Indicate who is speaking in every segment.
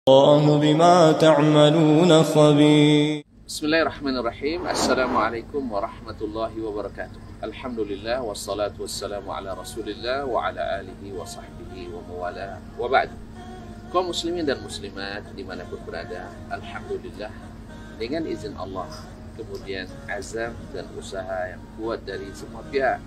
Speaker 1: الله بما تعملون خبير.
Speaker 2: Bismillahirrahmanirrahim. Assalamualaikum warahmatullahi wabarakatuh. Alhamdulillah wassalatu wassalamu ala Rasulillah wa ala alihi wa sahbihi wa mawala wa ba'd. Kaum muslimin dan muslimat dimanapun berada, alhamdulillah dengan izin Allah, kemudian azam dan usaha yang kuat dari semua pihak,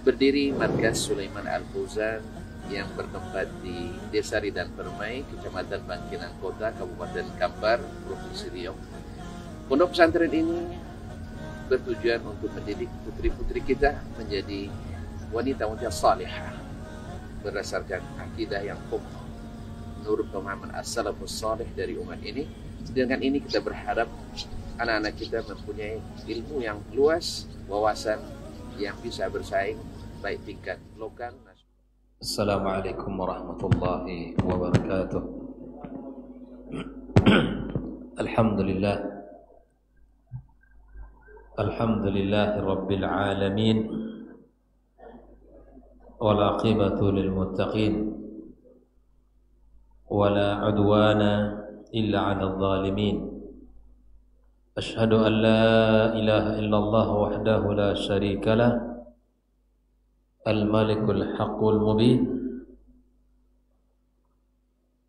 Speaker 2: berdiri Markas Sulaiman Al-Fauzan yang bertempat di Desa Ridan Permai, Kecamatan Bangkinang Kota, Kabupaten Kampar, Provinsi Riau. Pondok pesantren ini bertujuan untuk mendidik putri-putri kita menjadi wanita-wanita salihah berdasarkan akidah yang kokoh menurut pemahaman as-salafus salih dari umat ini. Dengan ini kita berharap anak-anak kita mempunyai ilmu yang luas, wawasan yang bisa bersaing baik tingkat lokal.
Speaker 3: Assalamualaikum warahmatullahi wabarakatuh. Alhamdulillah. Alhamdulillahi rabbil alamin. Wal aqibatu lil muttaqin. Wala udwana illa 'alal zalimin. Ashhadu an la ilaha illallah wahdahu la syarika lah. Al-Malikul Haqqul Mubin.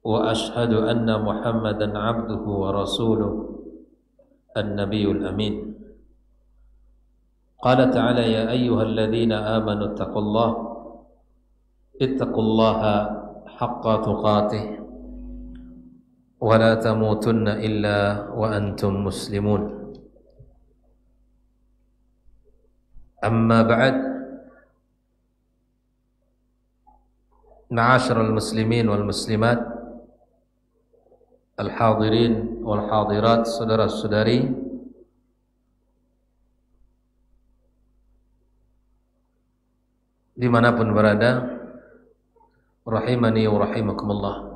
Speaker 3: Wa ashhadu anna Muhammadan abduhu wa rasuluh an-Nabiyul Amin. Qala ta'ala ya ayyuhalladzina amanu ittaqullaha haqqa tuqatih wa la tamutunna illa wa antum muslimun. Amma ba'd. Ma'asyiral muslimin wal muslimat, al-hadirin wal hadirat, saudara-saudari dimanapun berada, rahimani wa rahimakumullah.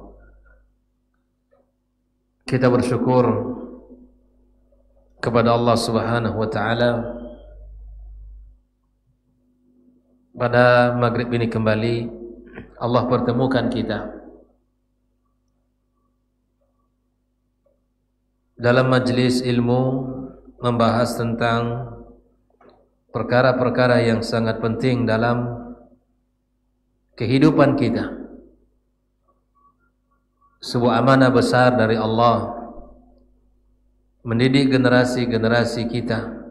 Speaker 3: Kita bersyukur kepada Allah Subhanahu wa ta'ala pada maghrib ini kembali Allah pertemukan kita dalam majlis ilmu membahas tentang perkara-perkara yang sangat penting dalam kehidupan kita. Sebuah amanah besar dari Allah mendidik generasi-generasi kita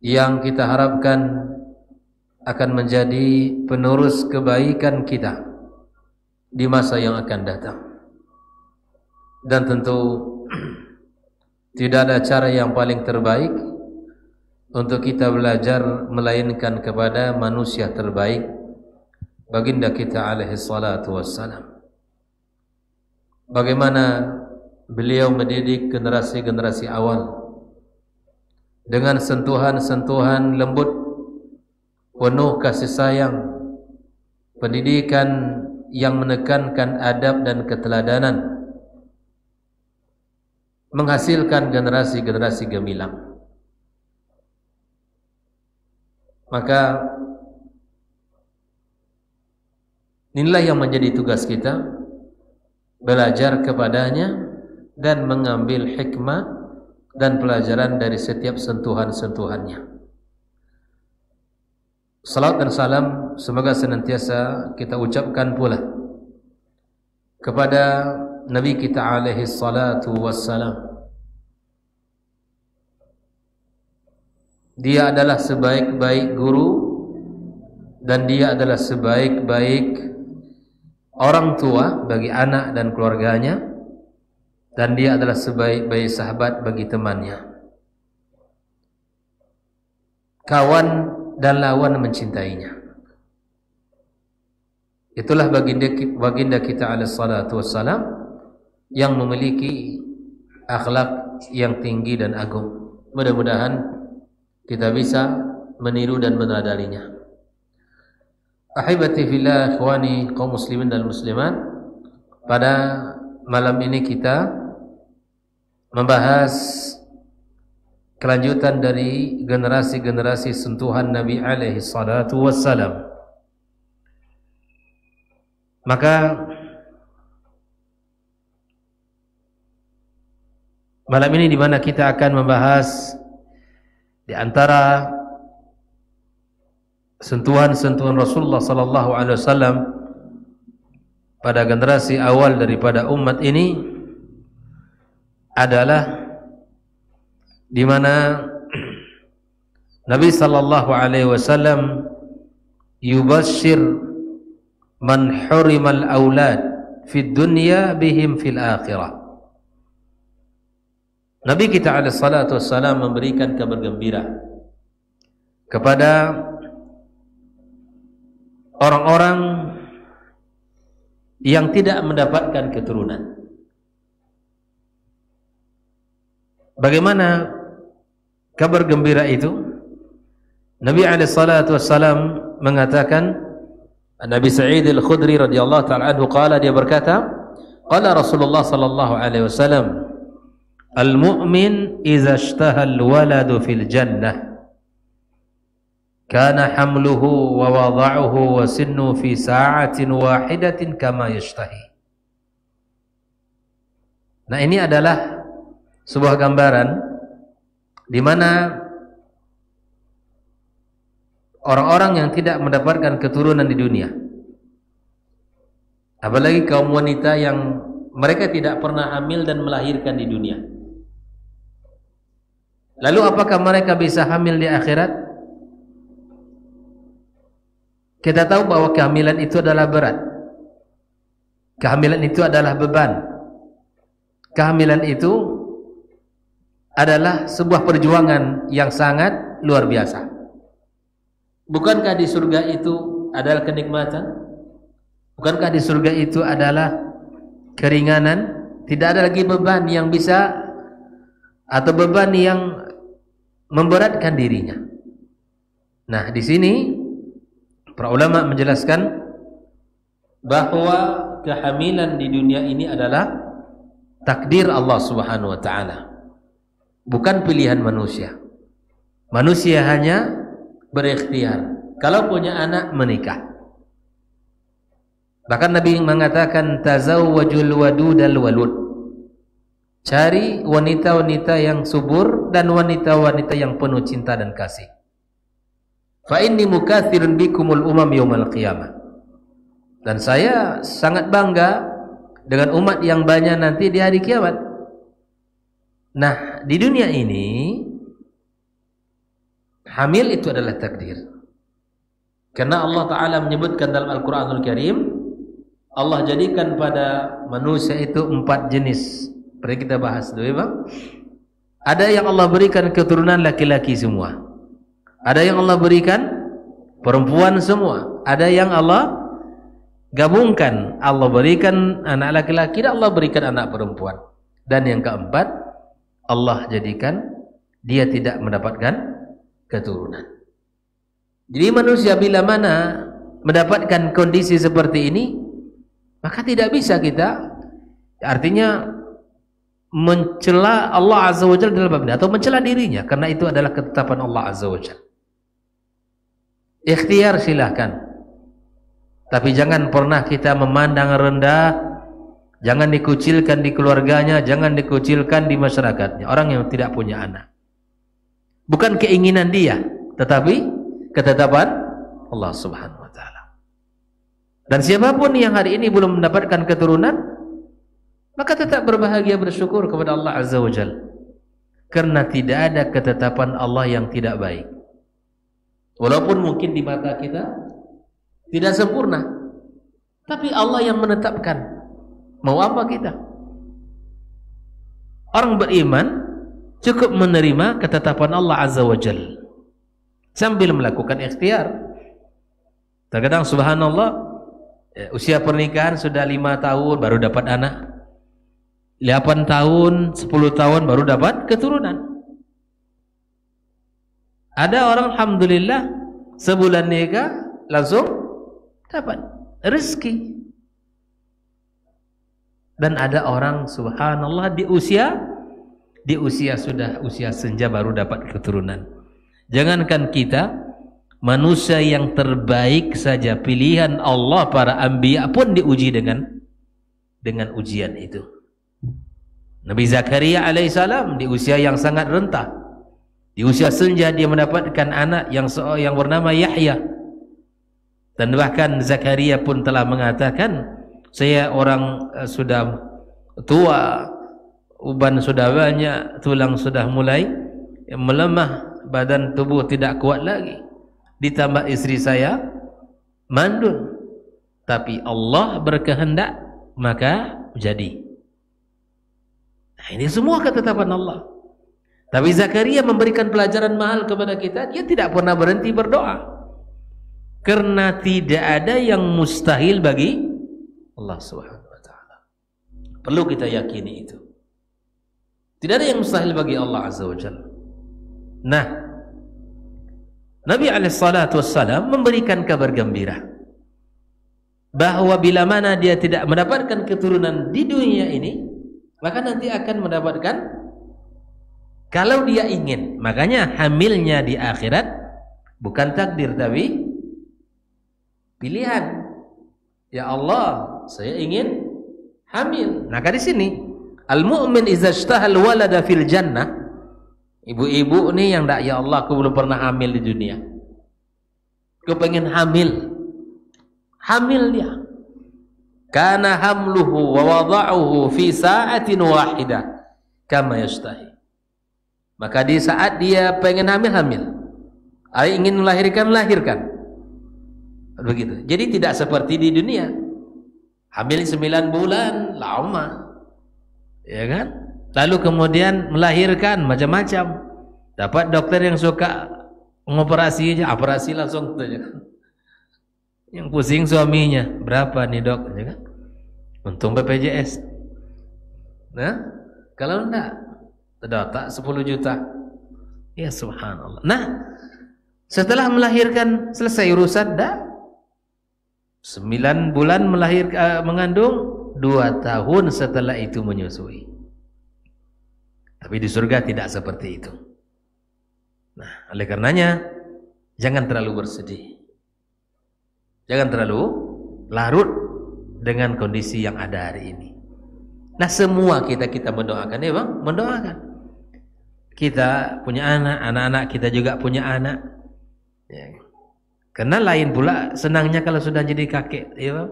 Speaker 3: yang kita harapkan akan menjadi penerus kebaikan kita di masa yang akan datang. Dan tentu tidak ada cara yang paling terbaik untuk kita belajar melainkan kepada manusia terbaik, baginda kita alaihi salatu wassalam. Bagaimana beliau mendidik generasi-generasi awal dengan sentuhan-sentuhan lembut, penuh kasih sayang, pendidikan yang menekankan adab dan keteladanan, menghasilkan generasi-generasi gemilang. Maka inilah yang menjadi tugas kita, belajar kepadanya dan mengambil hikmah dan pelajaran dari setiap sentuhan-sentuhannya. Salat dan salam semoga senantiasa kita ucapkan pula kepada Nabi kita alaihi salatu wassalam. Dia adalah sebaik-baik guru dan dia adalah sebaik-baik orang tua bagi anak dan keluarganya, dan dia adalah sebaik-baik sahabat bagi temannya, kawan dan lawan mencintainya. Itulah baginda kita alaihi salatu wassalam yang memiliki akhlak yang tinggi dan agung. Mudah-mudahan kita bisa meniru dan meneladaninya. Ahibati fillah, ikhwani kaum muslimin dan muslimat, pada malam ini kita membahas kelanjutan dari generasi-generasi sentuhan Nabi alaihi salatu wassalam. Maka malam ini di mana kita akan membahas di antara sentuhan-sentuhan Rasulullah sallallahu alaihi wasallam pada generasi awal daripada umat ini adalah di mana Nabi sallallahu alaihi wasallam yubashshir man hurimal aulad fid dunya bihim fil akhirah. Nabi kita alaihi salatu wassalam memberikan kabar gembira kepada orang-orang yang tidak mendapatkan keturunan. Bagaimana kabar gembira itu? Nabi alaihi salatu wassalam mengatakan, Nabi Sa'id al-Khudri radhiyallahu ta'ala anhu qala, dia berkata, qala Rasulullah sallallahu alaihi wasallam, al-mu'min idza ishtaha al-waladu fil jannah kana hamluhu wa wada'uhu wa sinnu fi sa'atin wahidatin kama yashtahi. Nah, ini adalah sebuah gambaran di mana orang-orang yang tidak mendapatkan keturunan di dunia, apalagi kaum wanita yang mereka tidak pernah hamil dan melahirkan di dunia, lalu apakah mereka bisa hamil di akhirat? Kita tahu bahwa kehamilan itu adalah berat. Kehamilan itu adalah beban. Kehamilan itu adalah sebuah perjuangan yang sangat luar biasa. Bukankah di surga itu adalah kenikmatan? Bukankah di surga itu adalah keringanan? Tidak ada lagi beban yang bisa atau beban yang memberatkan dirinya. Nah, di sini para ulama menjelaskan bahwa kehamilan di dunia ini adalah takdir Allah Subhanahu wa taala, bukan pilihan manusia. Manusia hanya berikhtiar. Kalau punya anak, menikah. Bahkan Nabi mengatakan tazawwajul wadudal walud. Cari wanita-wanita yang subur dan wanita-wanita yang penuh cinta dan kasih. Fa inni mukatsirun bikumul umam yaumal qiyamah. Dan saya sangat bangga dengan umat yang banyak nanti di hari kiamat. Nah, di dunia ini hamil itu adalah takdir. Karena Allah Ta'ala menyebutkan dalam Al-Quranul Karim, Allah jadikan pada manusia itu 4 jenis. Pernah kita bahas dulu ya Bang? Ada yang Allah berikan keturunan laki-laki semua. Ada yang Allah berikan perempuan semua. Ada yang Allah gabungkan. Allah berikan anak laki-laki dan Allah berikan anak perempuan. Dan yang keempat, Allah jadikan dia tidak mendapatkan keturunan. Jadi manusia bila mana mendapatkan kondisi seperti ini, maka tidak bisa kita, artinya mencela Allah Azza wa Jalla dalam bab ini, atau mencela dirinya, karena itu adalah ketetapan Allah Azza wa Jalla. Ikhtiar silahkan, tapi jangan pernah kita memandang rendah, jangan dikucilkan di keluarganya, jangan dikucilkan di masyarakatnya. Orang yang tidak punya anak, bukan keinginan dia, tetapi ketetapan Allah Subhanahu wa taala. Dan siapapun yang hari ini belum mendapatkan keturunan, maka tetap berbahagia, bersyukur kepada Allah Azza wa Jalla, karena tidak ada ketetapan Allah yang tidak baik. Walaupun mungkin di mata kita tidak sempurna, tapi Allah yang menetapkan. Mau apa kita? Orang beriman cukup menerima ketetapan Allah Azza wa Jalla sambil melakukan ikhtiar. Terkadang subhanallah, usia pernikahan sudah 5 tahun baru dapat anak, 8 tahun, 10 tahun baru dapat keturunan. Ada orang alhamdulillah sebulan nikah langsung dapat rezeki. Dan ada orang subhanallah di usia sudah usia senja baru dapat keturunan. Jangankan kita, manusia yang terbaik saja pilihan Allah, para anbiya pun diuji dengan ujian itu. Nabi Zakaria alaihissalam di usia yang sangat renta, di usia senja dia mendapatkan anak yang bernama Yahya. Dan bahkan Zakaria pun telah mengatakan, saya orang sudah tua, uban sudah banyak, tulang sudah mulai melemah, badan tubuh tidak kuat lagi, ditambah istri saya mandul, tapi Allah berkehendak maka jadi. Nah, ini semua ketetapan Allah. Tapi Zakaria memberikan pelajaran mahal kepada kita. Dia tidak pernah berhenti berdoa, karena tidak ada yang mustahil bagi Allah Subhanahu wa taala. Perlu kita yakini itu. Tidak ada yang mustahil bagi Allah Azza wa Jalla. Nah, Nabi alaihissalatu wassalam memberikan kabar gembira bahwa bila mana dia tidak mendapatkan keturunan di dunia ini, maka nanti akan mendapatkan kalau dia ingin. Makanya hamilnya di akhirat bukan takdir tapi pilihan. Ya Allah, saya ingin hamil. Maka di sini al-mu'min idza ishtahal walada fil jannah. Ibu-ibu nih yang tak, ya Allah, aku belum pernah hamil di dunia, aku pengen hamil. Hamil dia. Kana hamluhu wa wada'uhu fi sa'atin wahidah kama yastahi. Maka di saat dia pengen hamil, ingin melahirkan. Begitu. Jadi tidak seperti di dunia. Hamil 9 bulan, lama. Ya kan? Lalu kemudian melahirkan macam-macam. Dapat dokter yang suka mengoperasi aja, operasi langsung saja kan. Yang pusing suaminya, berapa nih dok? Ya kan? Untung BPJS. Nah, kalau enggak, terdapat 10 juta. Ya subhanallah. Nah, setelah melahirkan selesai urusan, dah 9 bulan mengandung, 2 tahun setelah itu menyusui. Tapi di surga tidak seperti itu. Nah, oleh karenanya jangan terlalu bersedih, jangan terlalu larut dengan kondisi yang ada hari ini. Nah, semua kita mendoakan, ya bang, mendoakan. Kita punya anak-anak kita juga punya anak. Ya. Karena lain pula senangnya kalau sudah jadi kakek, ya bang.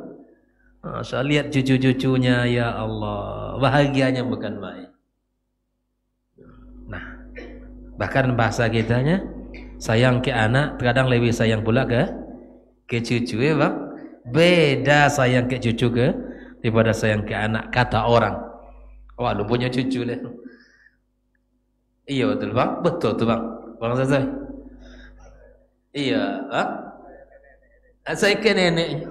Speaker 3: Saya lihat cucu-cucunya, ya Allah, bahagianya bukan main. Nah, bahkan bahasa kitanya, sayang ke anak terkadang lebih sayang pula ke cucu, ya bang. Beda sayang ke cucu daripada sayang ke anak, kata orang. Wah, lu punya cucu deh. Iya betul bang, betul tuh bang. Bang Zazai. Iya, saya ke nenek.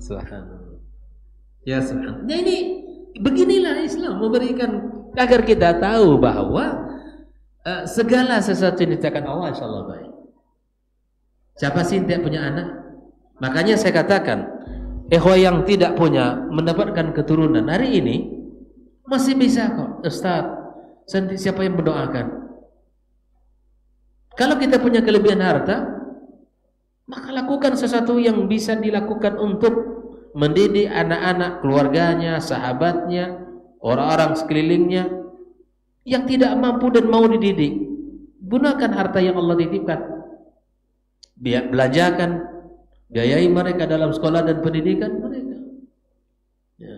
Speaker 3: Subhanallah. Ya subhanallah. Nah, ini beginilah Islam memberikan agar kita tahu bahwa segala sesuatu yang diciptakan Allah insyaallah baik. Siapa sih yang tidak punya anak? Makanya saya katakan, ikhwah yang tidak punya mendapatkan keturunan hari ini masih bisa kok, Ustaz. Siapa yang mendoakan? Kalau kita punya kelebihan harta, maka lakukan sesuatu yang bisa dilakukan untuk mendidik anak-anak, keluarganya, sahabatnya, orang-orang sekelilingnya yang tidak mampu dan mau dididik. Gunakan harta yang Allah titipkan. Belajarkan, biayai mereka dalam sekolah dan pendidikan mereka.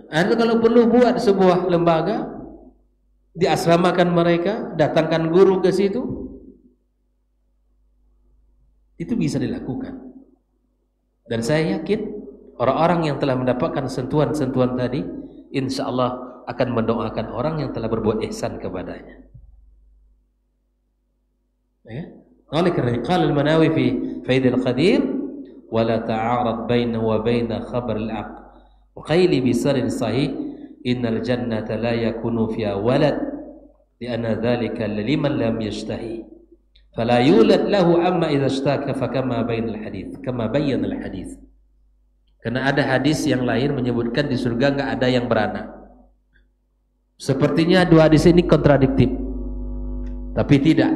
Speaker 3: Ada kalau perlu buat sebuah lembaga, diasramakan mereka, datangkan guru ke situ. Itu bisa dilakukan. Dan saya yakin orang-orang yang telah mendapatkan sentuhan-sentuhan tadi, insya Allah akan mendoakan orang yang telah berbuat ihsan kepadanya. Ya? Oleh kerana qala al-Manawi fi Faid al-Qadir, wa la ta'arad bainahu wa bain khabar al-aql wa qayli bi sarin sahih innal jannata la yakunu fiha walad li'anna dhalika liman lam yashtahi fala yulad lahu amma idza ishtaka fakama bainal hadits kama bayyana al-hadits. Karena ada hadis yang lain menyebutkan di surga enggak ada yang beranak. Sepertinya dua hadis ini kontradiktif. Tapi tidak.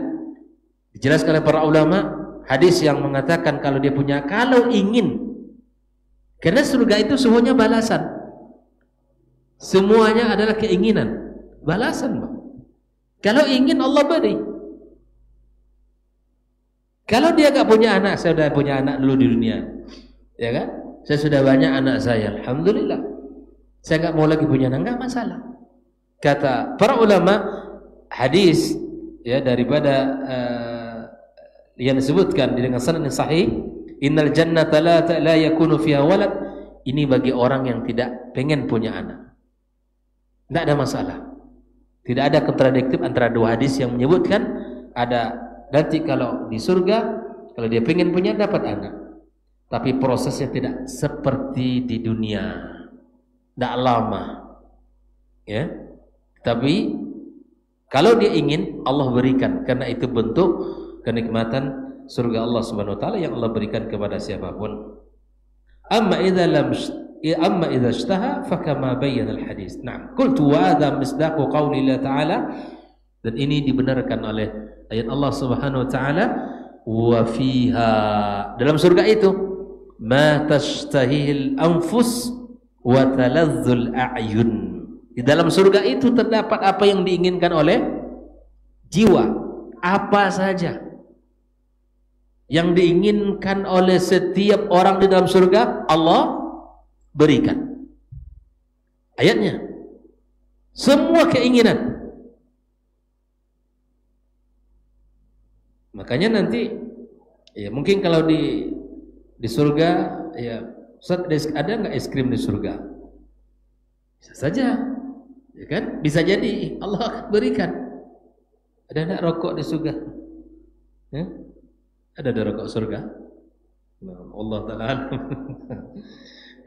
Speaker 3: Dijelaskan oleh para ulama, hadis yang mengatakan kalau dia punya, kalau ingin. Karena surga itu semuanya balasan. Semuanya adalah keinginan, balasan, Bang. Kalau ingin Allah beri. Kalau dia gak punya anak, saya sudah punya anak dulu di dunia, ya kan? Saya sudah banyak anak saya, alhamdulillah. Saya gak mau lagi punya anak, gak masalah. Kata para ulama hadis, ya, daripada yang disebutkan dengan sanad yang sahih, innal jannata la yakunu fiha walad. Ini bagi orang yang tidak pengen punya anak. Tidak ada masalah. Tidak ada kontradiktif antara dua hadis yang menyebutkan ada nanti kalau di surga, kalau dia pengen punya dapat anak. Tapi prosesnya tidak seperti di dunia. Tidak lama. Ya. Tapi kalau dia ingin, Allah berikan, karena itu bentuk kenikmatan surga Allah Subhanahu wa taala yang Allah berikan kepada siapapun. Amma idza ishtaha fakama bayyana al-hadis. Naam, qultu wa hadha misdaqu qouli Allah taala, dan ini dibenarkan oleh ayat Allah Subhanahu wa taala, wa fiha, dalam surga itu, ma tashtahil anfus wa talazzul a'yun. Di dalam surga itu terdapat apa yang diinginkan oleh jiwa, apa saja yang diinginkan oleh setiap orang di dalam surga, Allah berikan. Ayatnya, semua keinginan. Makanya nanti, ya mungkin kalau di surga, ya Ustaz, ada nggak es krim di surga? Bisa saja, ya kan? Bisa jadi Allah akan berikan. Ada nggak rokok di surga? Ya? Ada rokok surga? Nah, Allah Ta'ala.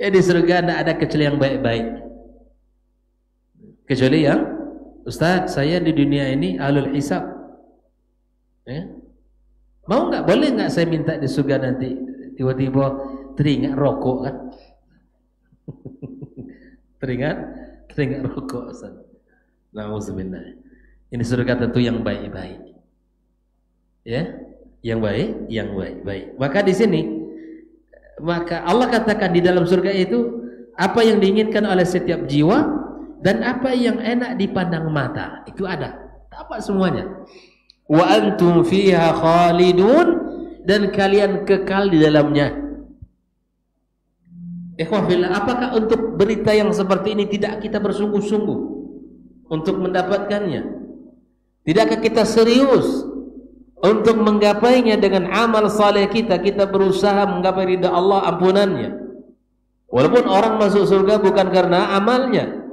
Speaker 3: Ya, di surga tidak ada kecuali yang baik-baik. Kecuali yang, Ustaz, saya di dunia ini ahlul hisab. Ya? Mau nggak? Boleh nggak saya minta di surga nanti tiba-tiba teringat rokok kan? teringat rokok, Ustaz. Nauzubillah. Ini surga tentu yang baik-baik. Ya, yang baik. Maka di sini, maka Allah katakan di dalam surga itu apa yang diinginkan oleh setiap jiwa dan apa yang enak dipandang mata, itu ada. Apa semuanya? Wa antum fiha khalidun, dan kalian kekal di dalamnya. Ikhwah fillah, apakah untuk berita yang seperti ini tidak kita bersungguh-sungguh untuk mendapatkannya? Tidakkah kita serius untuk menggapainya dengan amal saleh kita? Kita berusaha menggapai ridha Allah, ampunannya. Walaupun orang masuk surga bukan karena amalnya,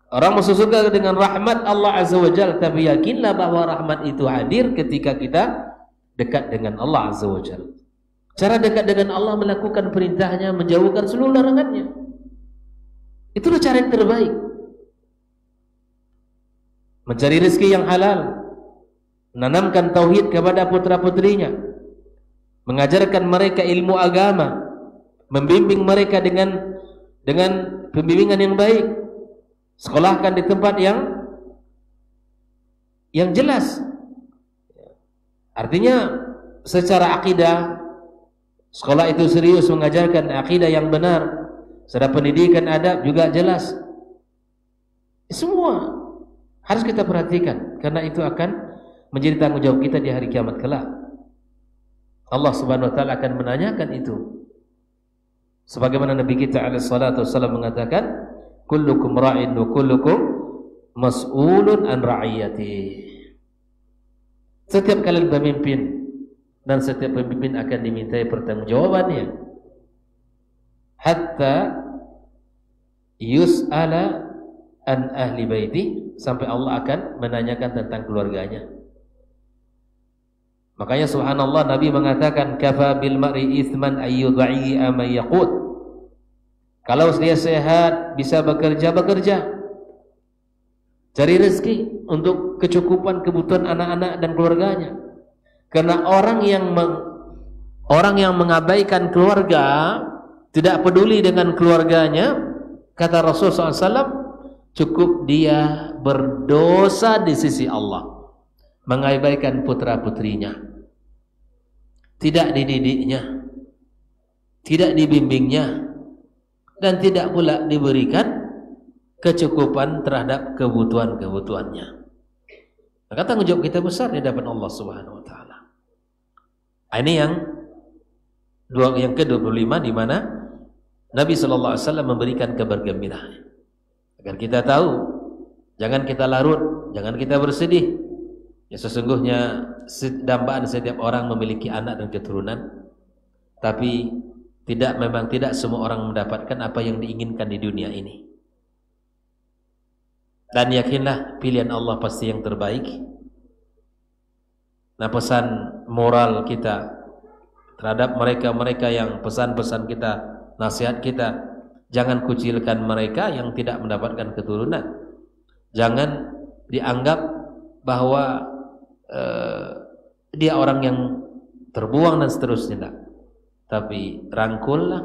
Speaker 3: orang masuk surga dengan rahmat Allah Azza wa Jalla, tapi yakinlah bahwa rahmat itu hadir ketika kita dekat dengan Allah Azza wa Jalla. Cara dekat dengan Allah, melakukan perintahnya, menjauhkan seluruh larangannya. Itulah cara yang terbaik. Mencari rezeki yang halal, menanamkan tauhid kepada putra-putrinya, mengajarkan mereka ilmu agama, membimbing mereka dengan pembimbingan yang baik, sekolahkan di tempat yang jelas. Artinya secara akidah, sekolah itu serius mengajarkan akidah yang benar, secara pendidikan adab juga jelas. Semua harus kita perhatikan, karena itu akan menjadi tanggung jawab kita di hari kiamat kelak. Allah Subhanahu wa taala akan menanyakan itu. Sebagaimana Nabi kita alaihi salatu wasallam mengatakan, kullukum ra'in wa kullukum mas'ulun an ra'iyati. Setiap kalian pemimpin, dan setiap pemimpin akan dimintai pertanggungjawabannya. Hatta yus'ala an ahli baiti, sampai Allah akan menanyakan tentang keluarganya. Makanya subhanallah, Nabi mengatakan, kafa bil mar'i ithman ayyudha'i ama yaqut. Kalau dia sehat, bisa bekerja, cari rezeki untuk kecukupan kebutuhan anak-anak dan keluarganya. Karena orang yang mengabaikan keluarga, tidak peduli dengan keluarganya, kata Rasulullah SAW, cukup dia berdosa di sisi Allah, mengabaikan putra-putrinya, tidak dididiknya, tidak dibimbingnya, dan tidak pula diberikan kecukupan terhadap kebutuhan-kebutuhannya. Maka tanggung jawab kita besar di hadapan Allah Subhanahu wa taala. Ini yang ke-25 di mana Nabi sallallahu alaihi wasallam memberikan kabar gembira agar kita tahu, jangan kita larut, jangan kita bersedih. Ya sesungguhnya dambaan setiap orang memiliki anak dan keturunan, tapi memang tidak semua orang mendapatkan apa yang diinginkan di dunia ini. Dan yakinlah pilihan Allah pasti yang terbaik. Nah, pesan moral kita terhadap mereka-mereka yang pesan-pesan kita, nasihat kita, jangan kucilkan mereka yang tidak mendapatkan keturunan. Jangan dianggap bahwa dia orang yang terbuang dan seterusnya. Tapi rangkullah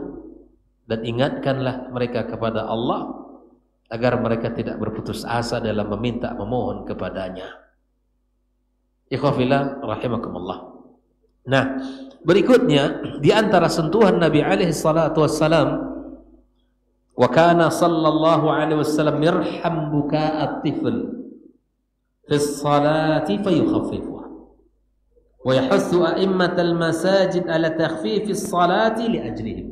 Speaker 3: dan ingatkanlah mereka kepada Allah agar mereka tidak berputus asa dalam meminta, memohon kepadanya. Ikhwafillah rahimakumullah. Nah, berikutnya di antara sentuhan Nabi alaihi salatu wassalam, wa kana sallallahu alaihi wasallam yarham buka'at tifl fi as-salati fayukhaffifuha wa yahussu a'immatal masajid ala takhfifi as-salati li ajlihim.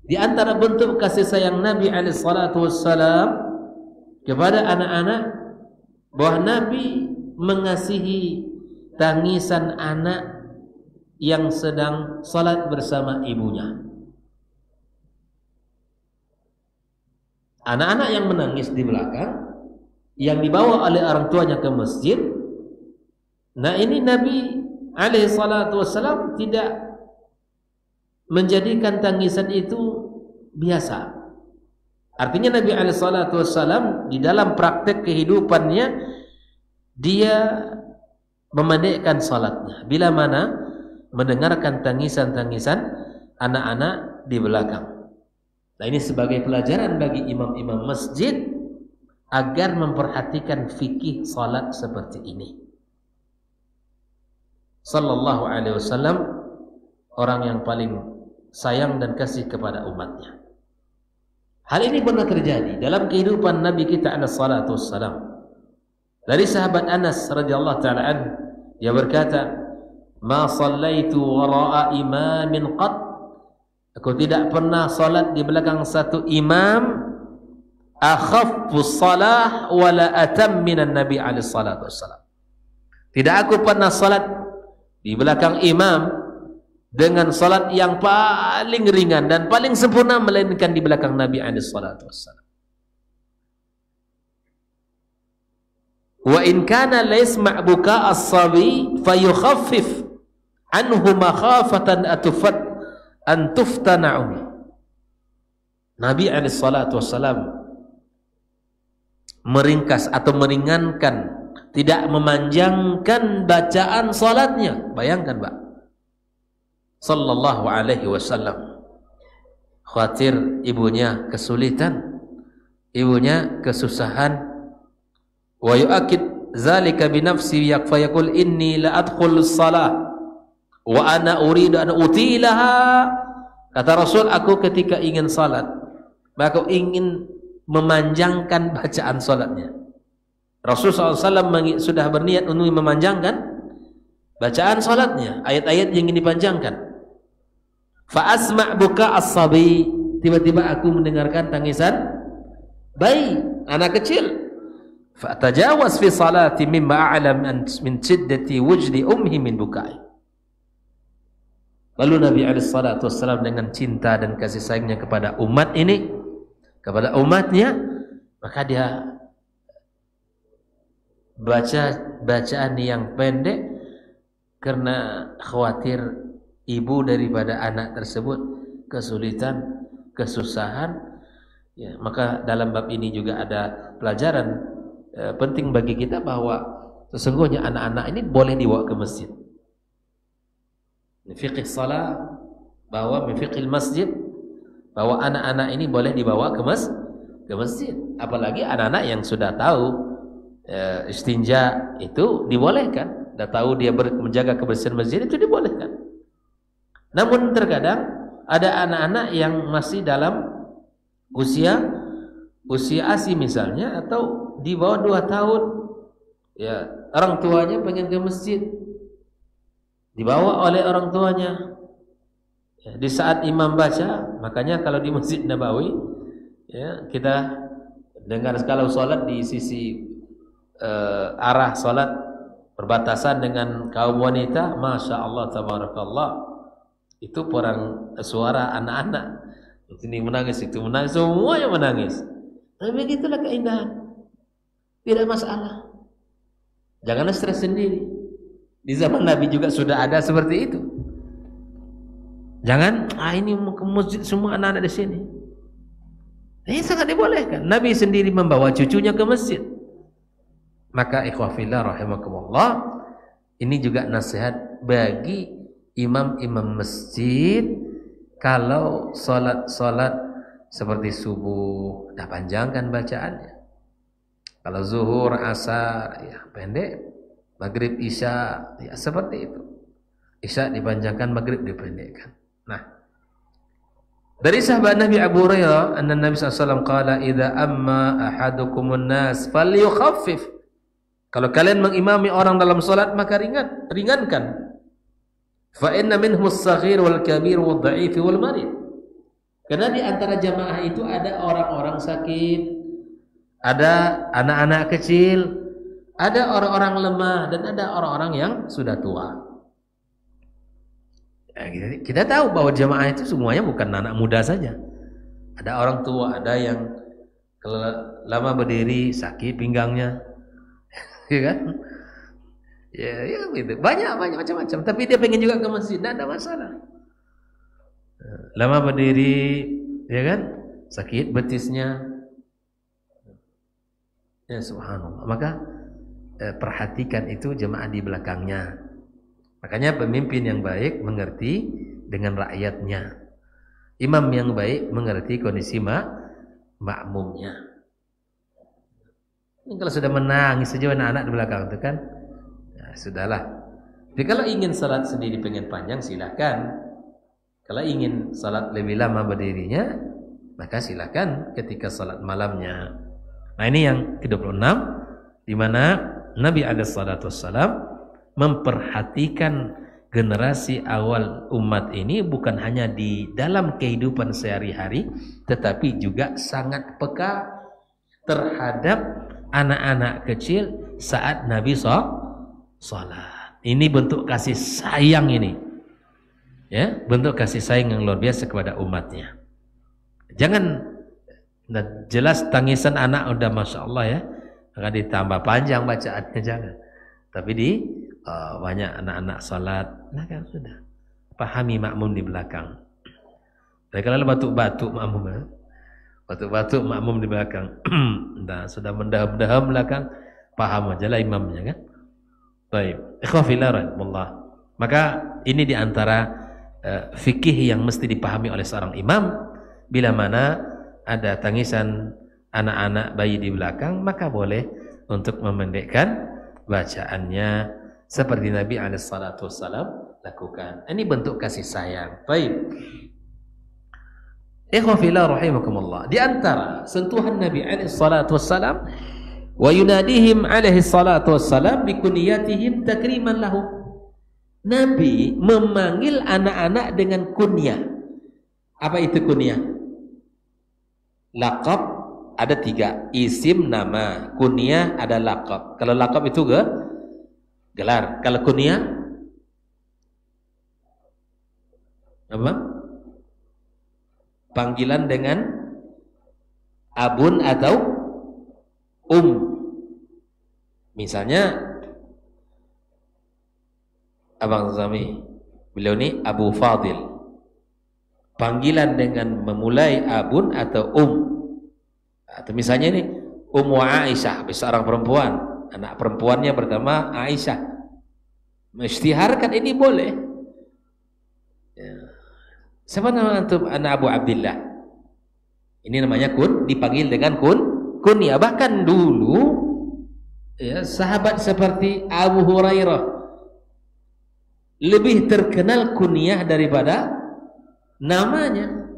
Speaker 3: Di antara bentuk kasih sayang Nabi alaihi salatu wassalam kepada anak-anak, bahwa Nabi mengasihi tangisan anak yang sedang salat bersama ibunya. Anak-anak yang menangis di belakang, yang dibawa oleh orang tuanya ke masjid. Nah, ini Nabi alaihi salatu wassalam tidak menjadikan tangisan itu biasa. Artinya Nabi alaihi salatu wassalam di dalam praktek kehidupannya dia memendekkan salatnya bila mana mendengarkan tangisan-tangisan anak-anak di belakang. Nah, ini sebagai pelajaran bagi imam-imam masjid agar memperhatikan fikih salat seperti ini. Sallallahu alaihi wasallam orang yang paling sayang dan kasih kepada umatnya. Hal ini pernah terjadi dalam kehidupan Nabi kita alaihi salatu wassalam. Dari sahabat Anas radhiyallahu taala an, dia berkata, "Ma shallaitu wara'a imamin qat." Aku tidak pernah salat di belakang satu imam akhaffu shalah wala atam minan Nabi alaihi salatu wassalam. Tidak aku pernah salat di belakang imam dengan salat yang paling ringan dan paling sempurna melainkan di belakang Nabi alaihi salatu wassalam. Wa in kana la yasma' buka as-sabi fayukhaffif anhu makhafatan an tuftana'u. Nabi alaihi salatu wassalam meringkas atau meringankan, tidak memanjangkan bacaan salatnya. Bayangkan, Pak. Sallallahu alaihi wasallam khawatir ibunya kesulitan, ibunya kesusahan. Wa yu'akid zalika bi nafsi fa yaqul inni la adkhulu shalah wa ana uridu an utilaha. Kata Rasul, aku ketika ingin salat maka ingin memanjangkan bacaan salatnya. Rasul SAW sudah berniat untuk memanjangkan bacaan salatnya, ayat-ayat yang ingin dipanjangkan. Fa asma' buka as-sabi, tiba-tiba aku mendengarkan tangisan bayi, anak kecil. Fa tajawaz fi salati mimma a'lam min shiddati wujdi ummi min bukai. Lalu Nabi alaihi salatu wassalam dengan cinta dan kasih sayangnya kepada umat ini, kepada umatnya, maka dia baca bacaan yang pendek karena khawatir ibu daripada anak tersebut kesulitan, kesusahan. Ya, maka dalam bab ini juga ada pelajaran penting bagi kita bahwa sesungguhnya anak-anak ini boleh dibawa ke masjid. Fiqh salat bahwa fiqh masjid bahwa anak-anak ini boleh dibawa ke masjid. Apalagi anak-anak yang sudah tahu istinja itu dibolehkan, sudah tahu dia menjaga kebersihan masjid itu dibolehkan. Namun terkadang ada anak-anak yang masih dalam usia usia ASI misalnya, atau di bawah 2 tahun, ya orang tuanya pengen ke masjid, dibawa oleh orang tuanya. Ya, di saat imam baca, makanya kalau di Masjid Nabawi, ya kita dengar kalau sholat di sisi arah sholat perbatasan dengan kaum wanita, masya Allah, tabarakallah, itu perang suara anak-anak, ini menangis, itu menangis, semuanya menangis. Tapi begitulah keindahan, tidak masalah. Janganlah stres sendiri. Di zaman Nabi juga sudah ada seperti itu. Jangan, ini ke masjid semua anak-anak di sini. Ini sangat dibolehkan. Nabi sendiri membawa cucunya ke masjid. Maka ikhwafillah rahimakumullah, ini juga nasihat bagi imam-imam masjid. Kalau solat seperti subuh, dah panjangkan bacaannya. Kalau zuhur, asar, ya pendek. Maghrib, isya, ya seperti itu. Isya dipanjangkan, maghrib dipendekkan. Nah, dari sahabat Nabi Abu Hurairah, anna Nabi SAW qala idza amma ahadukumun nas falyukhaffif. Kalau kalian mengimami orang dalam salat, maka ringankan. Fa inna minhumus saghir wal kabir wal dha'if wal marid. Karena di antara jamaah itu ada orang-orang sakit, ada anak-anak kecil, ada orang-orang lemah, dan ada orang-orang yang sudah tua. Kita tahu bahwa jamaah itu semuanya bukan anak muda saja. Ada orang tua, ada yang kalau lama berdiri sakit pinggangnya, ya kan? Ya gitu. Banyak macam-macam. Tapi dia pengen juga ke masjid, tidak ada masalah. Lama berdiri, ya kan? Sakit betisnya. Ya subhanallah. Maka perhatikan itu jemaah di belakangnya. Makanya pemimpin yang baik mengerti dengan rakyatnya. Imam yang baik mengerti kondisi makmumnya. Ini kalau sudah menangis saja anak-anak di belakang itu kan, ya sudahlah. Tapi kalau ingin salat sendiri pengen panjang, silakan. Kalau ingin salat lebih lama berdirinya, maka silakan ketika salat malamnya. Nah ini yang ke-26, di mana Nabi SAW memperhatikan generasi awal umat ini bukan hanya di dalam kehidupan sehari-hari, tetapi juga sangat peka terhadap anak-anak kecil saat Nabi sholat. Ini bentuk kasih sayang ini, ya, bentuk kasih sayang yang luar biasa kepada umatnya. Jangan, jelas tangisan anak udah masya Allah ya, akan ditambah panjang bacaannya, jangan. Tapi di banyak anak-anak salat, nah kan sudah pahami makmum di belakang. Dan kalau batuk-batuk makmum di belakang, nah sudah mendaham-daham belakang, paham aja lah imamnya kan. Baik, ikhwafillah rahimahullah. Maka ini diantara fikih yang mesti dipahami oleh seorang imam. Bila mana ada tangisan anak-anak bayi di belakang, maka boleh untuk memendekkan bacaannya seperti Nabi SAW lakukan. Ini bentuk kasih sayang. Baik. Ikhwafillah rahimakumullah. Di antara sentuhan Nabi SAW, wa yunadihim SAW bikuniyatihim takriman lahu. Nabi memanggil anak-anak dengan kunyah. Apa itu kunyah? Laqab ada 3, isim nama, kunyah ada laqab. Kalau laqab itu gelar. Kalau kunyah apa? Panggilan dengan abun atau Misalnya Abang Zami, beliau ini Abu Fadil. Panggilan dengan memulai abun atau Atau misalnya ini Ummu Aisyah, seorang perempuan, anak perempuannya pertama Aisyah. Mengisytiharkan ini boleh. Ya. Siapa nama antum? Anak Abu Abdillah. Ini namanya dipanggil dengan kunyah. Bahkan dulu ya, sahabat seperti Abu Hurairah lebih terkenal kunyah daripada namanya.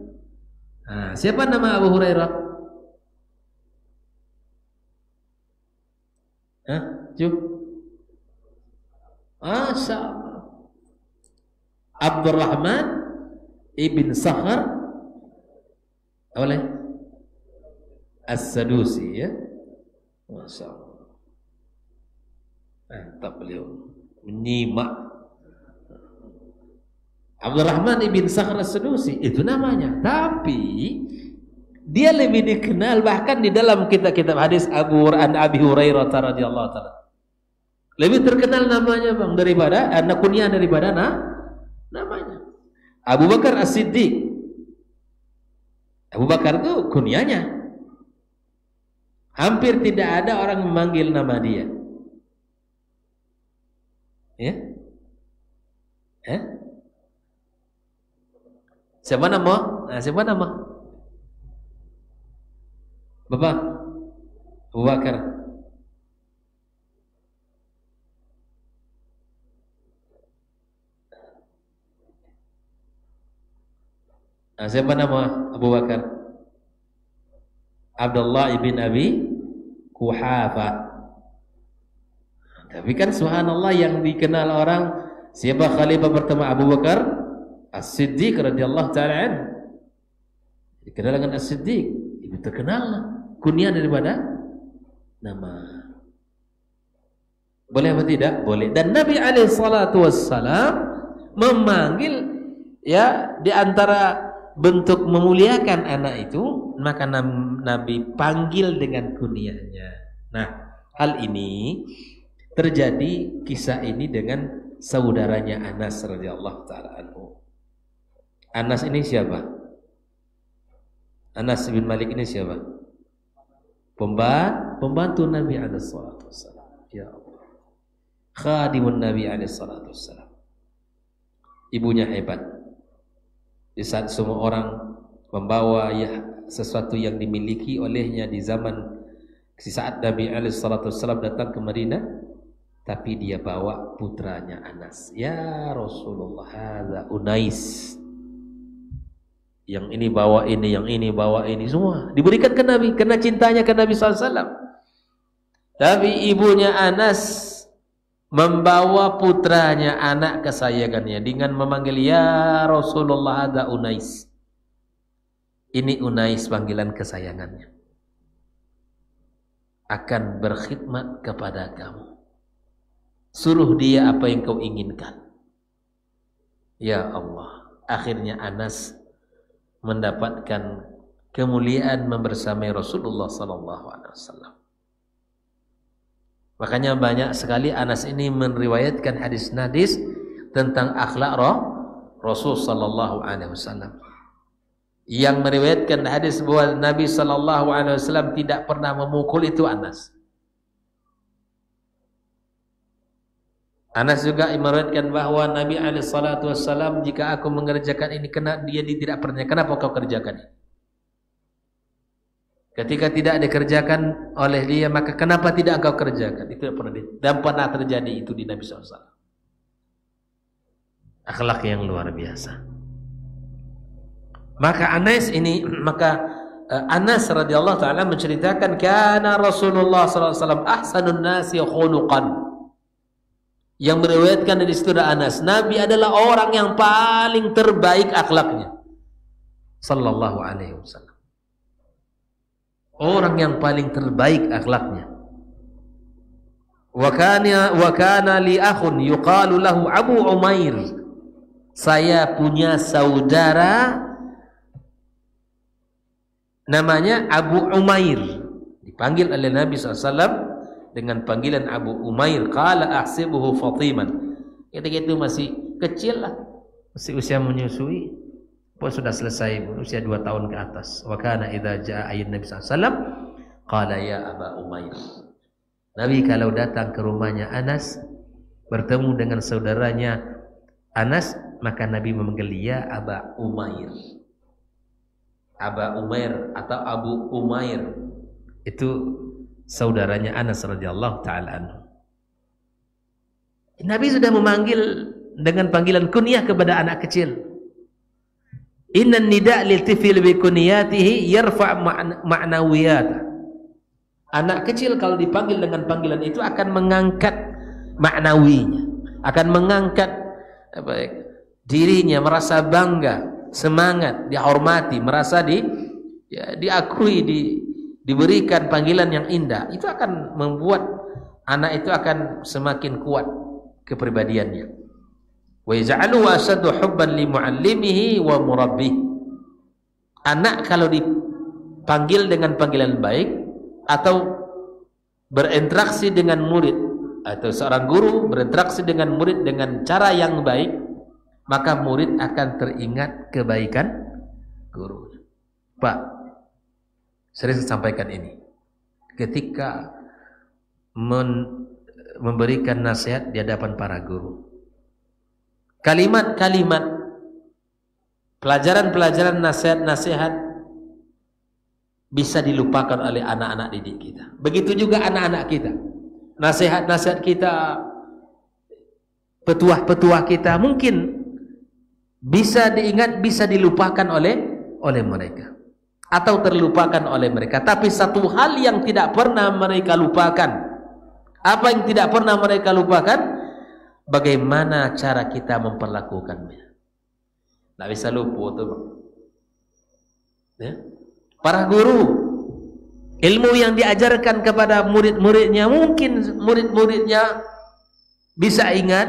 Speaker 3: Nah, siapa nama Abu Hurairah? Hah? Masya Allah. Abdurrahman ibn Sakhar oleh As-Sadusi, ya. Masya Allah. Mantap beliau menyimak. Abdurrahman ibn Sakhar As-Sadusi itu namanya, tapi dia lebih dikenal bahkan di dalam kitab-kitab hadis Abi Hurairah radhiyallahu taala. Lebih terkenal namanya Bang daripada anak kunyah daripada namanya. Abu Bakar As-Siddiq. Abu Bakar itu kunyahnya. Hampir tidak ada orang memanggil nama dia. Ya? Siapa nama? Siapa nama? Bapak Abu Bakar. Siapa nama Abu Bakar? Abdullah ibn Abi Quhafa. Tapi kan subhanallah yang dikenal orang, siapa khalifah pertama? Abu Bakar As-Siddiq radhiyallahu ta'ala anhu. Dikenal dengan As-Siddiq, itu terkenal lah. Kunyah daripada nama. Boleh apa tidak? Boleh. Dan Nabi alaihi salatu wassalam memanggil, ya, di antara bentuk memuliakan anak itu, maka Nabi panggil dengan kunyahnya. Nah, hal ini terjadi, kisah ini dengan saudaranya Anas radhiyallahu taala anhu. Anas ini siapa? Anas bin Malik ini siapa? Pembantu Nabi alaihi salatu wassalam. Ya Allah. Khadimun Nabi alaihi salatu wassalam. Ibunya hebat. Di saat semua orang membawa sesuatu yang dimiliki olehnya di saat Nabi alaihi salatu wassalam datang ke Madinah, tapi dia bawa putranya Anas. Ya Rasulullah, hadza Unais. Yang ini bawa ini, yang ini bawa ini, semua diberikan ke Nabi karena cintanya ke Nabi SAW. Tapi ibunya Anas membawa putranya, anak kesayangannya, dengan memanggil ya Rasulullah, ada Unais. Ini Unais panggilan kesayangannya. Akan berkhidmat kepada kamu. Suruh dia apa yang kau inginkan. Ya Allah. Akhirnya Anas mendapatkan kemuliaan membersamai Rasulullah SAW. Makanya banyak sekali Anas ini meriwayatkan hadis-hadis tentang akhlak Rasul sallallahu alaihi wasallam. Yang meriwayatkan hadis bahwa Nabi sallallahu alaihi wasallam tidak pernah memukul itu Anas. Anas juga meriwayatkan bahwa Nabi alaihi salatu wasallam, jika aku mengerjakan ini, dia tidak pernah, kenapa kau kerjakan ini? Ketika tidak dikerjakan oleh dia, maka kenapa tidak engkau kerjakan? Itu tidak pernah terjadi itu di Nabi SAW. Akhlak yang luar biasa. Maka Anas radhiyallahu taala menceritakan, kana Rasulullah SAW ahsanun nasi khuluqan. Yang meriwayatkan dari situ Anas, Nabi adalah orang yang paling terbaik akhlaknya. Sallallahu alaihi wasallam. Orang yang paling terbaik akhlaknya. Wa kana li akhun yuqalu lahu Abu Umair. Saya punya saudara namanya Abu Umair. Dipanggil oleh Nabi SAW dengan panggilan Abu Umair. Qala ahsibuhu Fatiman. Ketika itu masih kecil lah, masih usia menyusui. Sudah selesai usia 2 tahun ke atas. Wa kana idza jaa ayun Nabi sallallahu alaihi wasallam qala ya Aba Umair. Nabi kalau datang ke rumahnya Anas, bertemu dengan saudaranya Anas, maka Nabi memanggil ya Aba Umair. Aba Umair atau Abu Umair itu saudaranya Anas radhiyallahu taala anhu. Nabi sudah memanggil dengan panggilan kunyah kepada anak kecil. Inna nida' lil tifil bi kunyatihi yarfa' ma'nawiyat. Anak kecil kalau dipanggil dengan panggilan itu akan mengangkat maknawinya, akan mengangkat dirinya, merasa bangga, semangat, dihormati, merasa diakui, diberikan panggilan yang indah. Itu akan membuat anak itu akan semakin kuat kepribadiannya. Wa yaj'alu ashaddu hubban li muallimihi wa murabbih. Anak kalau dipanggil dengan panggilan baik atau berinteraksi dengan murid, atau seorang guru berinteraksi dengan murid dengan cara yang baik, maka murid akan teringat kebaikan guru. Pak, sering saya sampaikan ini. Ketika memberikan nasihat di hadapan para guru, kalimat-kalimat, pelajaran-pelajaran nasihat-nasihat bisa dilupakan oleh anak-anak didik kita. Begitu juga anak-anak kita. Nasihat-nasihat kita, petuah-petuah kita mungkin bisa diingat, bisa dilupakan oleh mereka, atau terlupakan oleh mereka. Tapi satu hal yang tidak pernah mereka lupakan. Apa yang tidak pernah mereka lupakan? Bagaimana cara kita memperlakukannya. Tidak bisa lupa tuh, ya? Para guru, ilmu yang diajarkan kepada murid-muridnya, mungkin murid-muridnya bisa ingat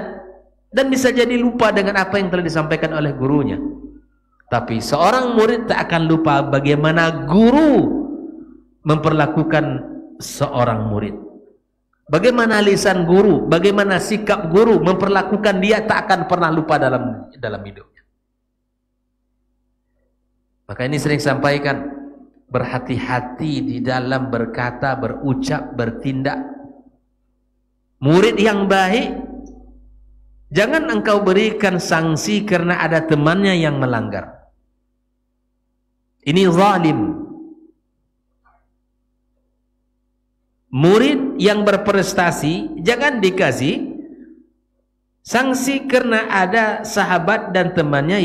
Speaker 3: dan bisa jadi lupa dengan apa yang telah disampaikan oleh gurunya. Tapi seorang murid tak akan lupa bagaimana guru memperlakukan seorang murid. Bagaimana lisan guru, bagaimana sikap guru memperlakukan dia, tak akan pernah lupa dalam hidupnya. Maka ini sering sampaikan, berhati-hati di dalam berkata, berucap, bertindak. Murid yang baik, jangan engkau berikan sanksi karena ada temannya yang melanggar. Ini zalim. Murid yang berprestasi, jangan dikasih sanksi karena ada sahabat dan temannya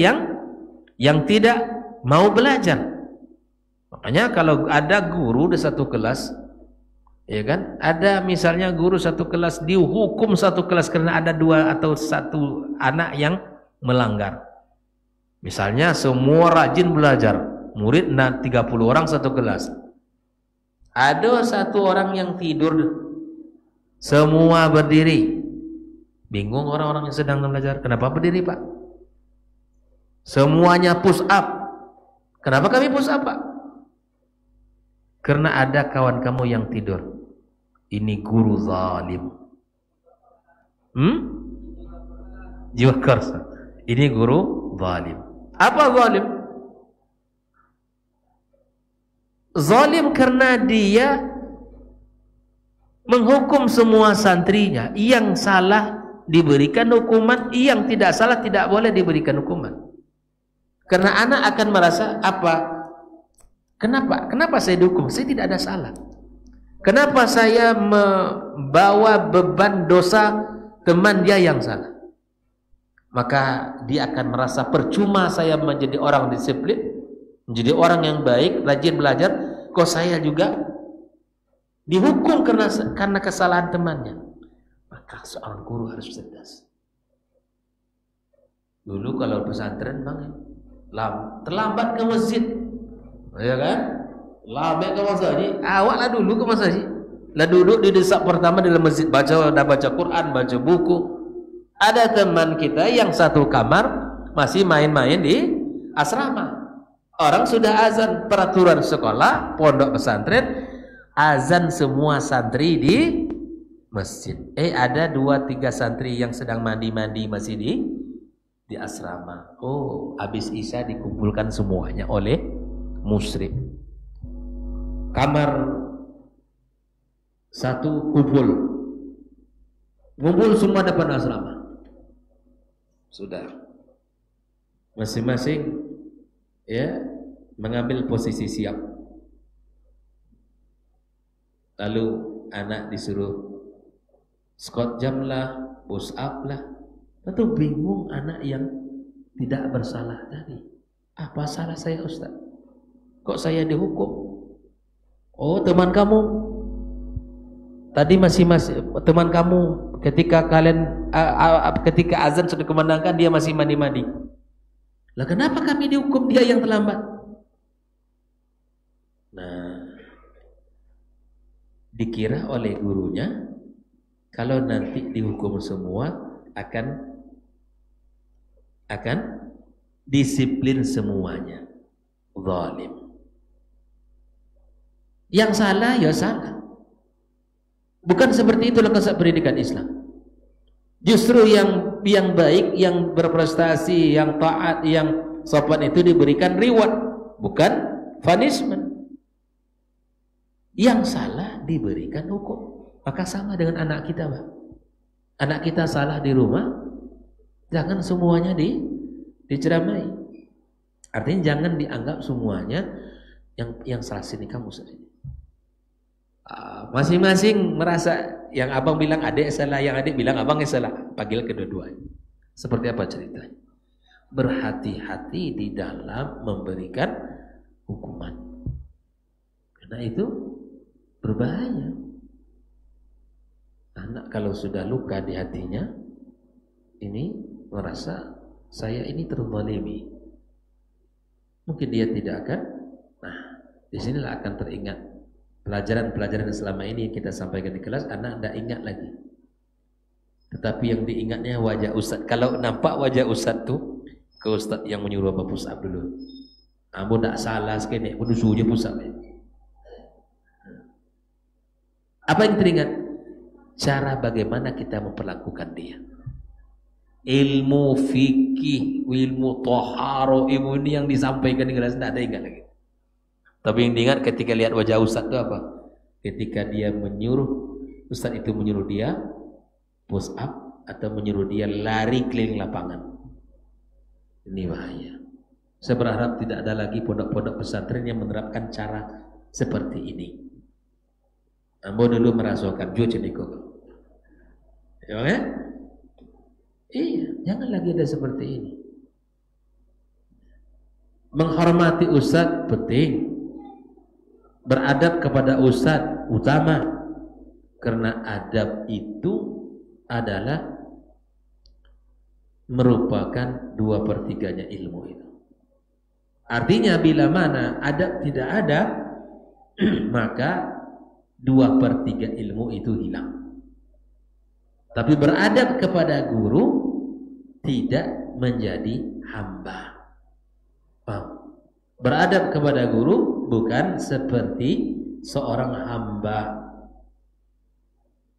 Speaker 3: yang tidak mau belajar. Makanya kalau ada guru di satu kelas, ya kan, ada misalnya guru satu kelas dihukum satu kelas karena ada 2 atau 1 anak yang melanggar. Misalnya semua rajin belajar, murid 30 orang satu kelas. Ada 1 orang yang tidur, semua berdiri. Bingung orang-orang yang sedang belajar, kenapa berdiri Pak? Semuanya push up. Kenapa kami push up Pak? Karena ada kawan kamu yang tidur. Ini guru zalim. Jiwa karsa. Ini guru zalim. Apa zalim? Zalim karena dia menghukum semua santrinya. Yang salah diberikan hukuman, yang tidak salah tidak boleh diberikan hukuman. Karena anak akan merasa apa? Kenapa saya dihukum? Saya tidak ada salah. Kenapa saya membawa beban dosa teman dia yang salah? Maka dia akan merasa percuma saya menjadi orang disiplin, menjadi orang yang baik, rajin belajar, kok saya juga dihukum karena kesalahan temannya. Maka seorang guru harus cerdas. Dulu kalau pesantren Bang, terlambat ke masjid, ya kan? Lambat ke masjid, awaklah dulu ke masjid. Lah duduk di desak pertama dalam masjid, baca Quran, baca buku. Ada teman kita yang satu kamar masih main-main di asrama. Orang sudah azan, peraturan sekolah, pondok pesantren, azan semua santri di masjid. Ada 2-3 santri yang sedang mandi-mandi masih di asrama. Oh, habis isya dikumpulkan semuanya oleh musyrik. Kamar satu ngumpul semua depan asrama. Sudah masing-masing ya mengambil posisi siap. Lalu anak disuruh squat jam lah, push up lah. Tentu bingung anak yang tidak bersalah tadi. Apa salah saya Ustaz? Kok saya dihukum? Oh, teman kamu tadi masih teman kamu ketika ketika azan sudah kumandangkan dia masih mandi-mandi. Lah kenapa kami dihukum dia yang terlambat? Nah, dikira oleh gurunya kalau nanti dihukum semua akan disiplin semuanya. Zalim. Yang salah ya salah. Bukan seperti itulah konsep pendidikan Islam. Justru yang baik, yang berprestasi, yang taat, yang sopan itu diberikan reward, bukan punishment. Yang salah diberikan hukum. Maka sama dengan anak kita, Pak. Anak kita salah di rumah, jangan semuanya diceramai. Artinya jangan dianggap semuanya yang salah sini kamu sendiri. Masing-masing merasa yang abang bilang adik salah, yang adik bilang abang salah. Panggil kedua-duanya. Seperti apa ceritanya? Berhati-hati di dalam memberikan hukuman. Karena itu berbahaya. Anak kalau sudah luka di hatinya, ini merasa saya ini terzalimi. Mungkin dia tidak akan. Nah, disinilah akan teringat pelajaran-pelajaran selama ini yang kita sampaikan di kelas. Anak tidak ingat lagi. Tetapi yang diingatnya wajah ustaz. Kalau nampak wajah ustaz tuh, ke ustaz yang menyuruh apa push up dulu. Ambo tidak salah sekali, menusu je push up. Apa yang teringat? Cara bagaimana kita memperlakukan dia. Ilmu fikih, ilmu toharo, ilmu ini yang disampaikan di kelas tidak ada ingat lagi. Tapi yang diingat ketika lihat wajah ustaz itu apa? Ketika dia menyuruh, ustaz itu menyuruh dia push up atau menyuruh dia lari keliling lapangan. Ini bahaya. Saya berharap tidak ada lagi pondok-pondok pesantren yang menerapkan cara seperti ini. Ambo dulu merasakan jujur niko. Ya kan? Iya, jangan lagi ada seperti ini. Menghormati ustaz penting. Beradab kepada ustaz utama. Karena adab itu adalah merupakan 2/3-nya ilmu itu. Artinya bila mana adab tidak ada, maka 2/3 ilmu itu hilang. Tapi beradab kepada guru tidak menjadi hamba. Paham? Beradab kepada guru bukan seperti seorang hamba.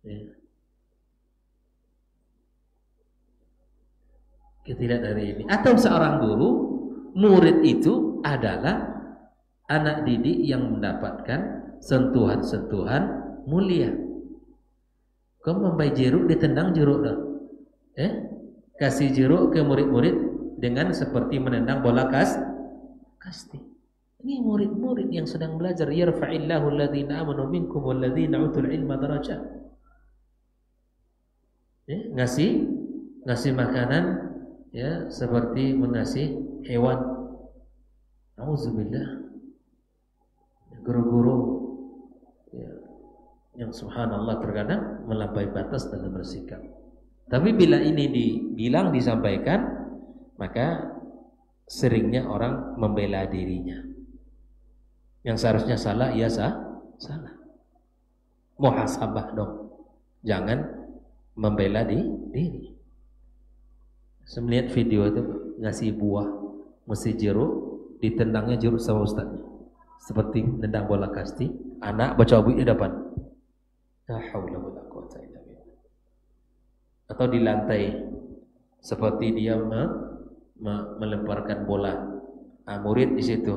Speaker 3: Ya. Kita lihat dari ini. Atau seorang guru, murid itu adalah anak didik yang mendapatkan sentuhan-sentuhan mulia. Kau membaik jeruk, ditendang jeruk dah. Kasih jeruk ke murid-murid dengan seperti menendang bola kasti. Ini murid-murid yang sedang belajar. Yarfa'illahu alladhina amanu minkum walladhina utul ilma darajat. Ngasih makanan ya seperti mengasih hewan. Auzubillah. Guru-guru ya, yang subhanallah terkadang melampaui batas dalam bersikap. Tapi bila ini disampaikan, maka seringnya orang membela dirinya. Yang seharusnya salah, ya salah. Muhasabah dong. Jangan membela diri. Saya melihat video itu ngasih buah, mesti jeruk, ditendangnya jeruk sama ustaznya. Seperti nendang bola kasti, anak baca buku di depan. La haula wala quwwata illa billah. Atau di lantai seperti dia melemparkan bola. Murid di situ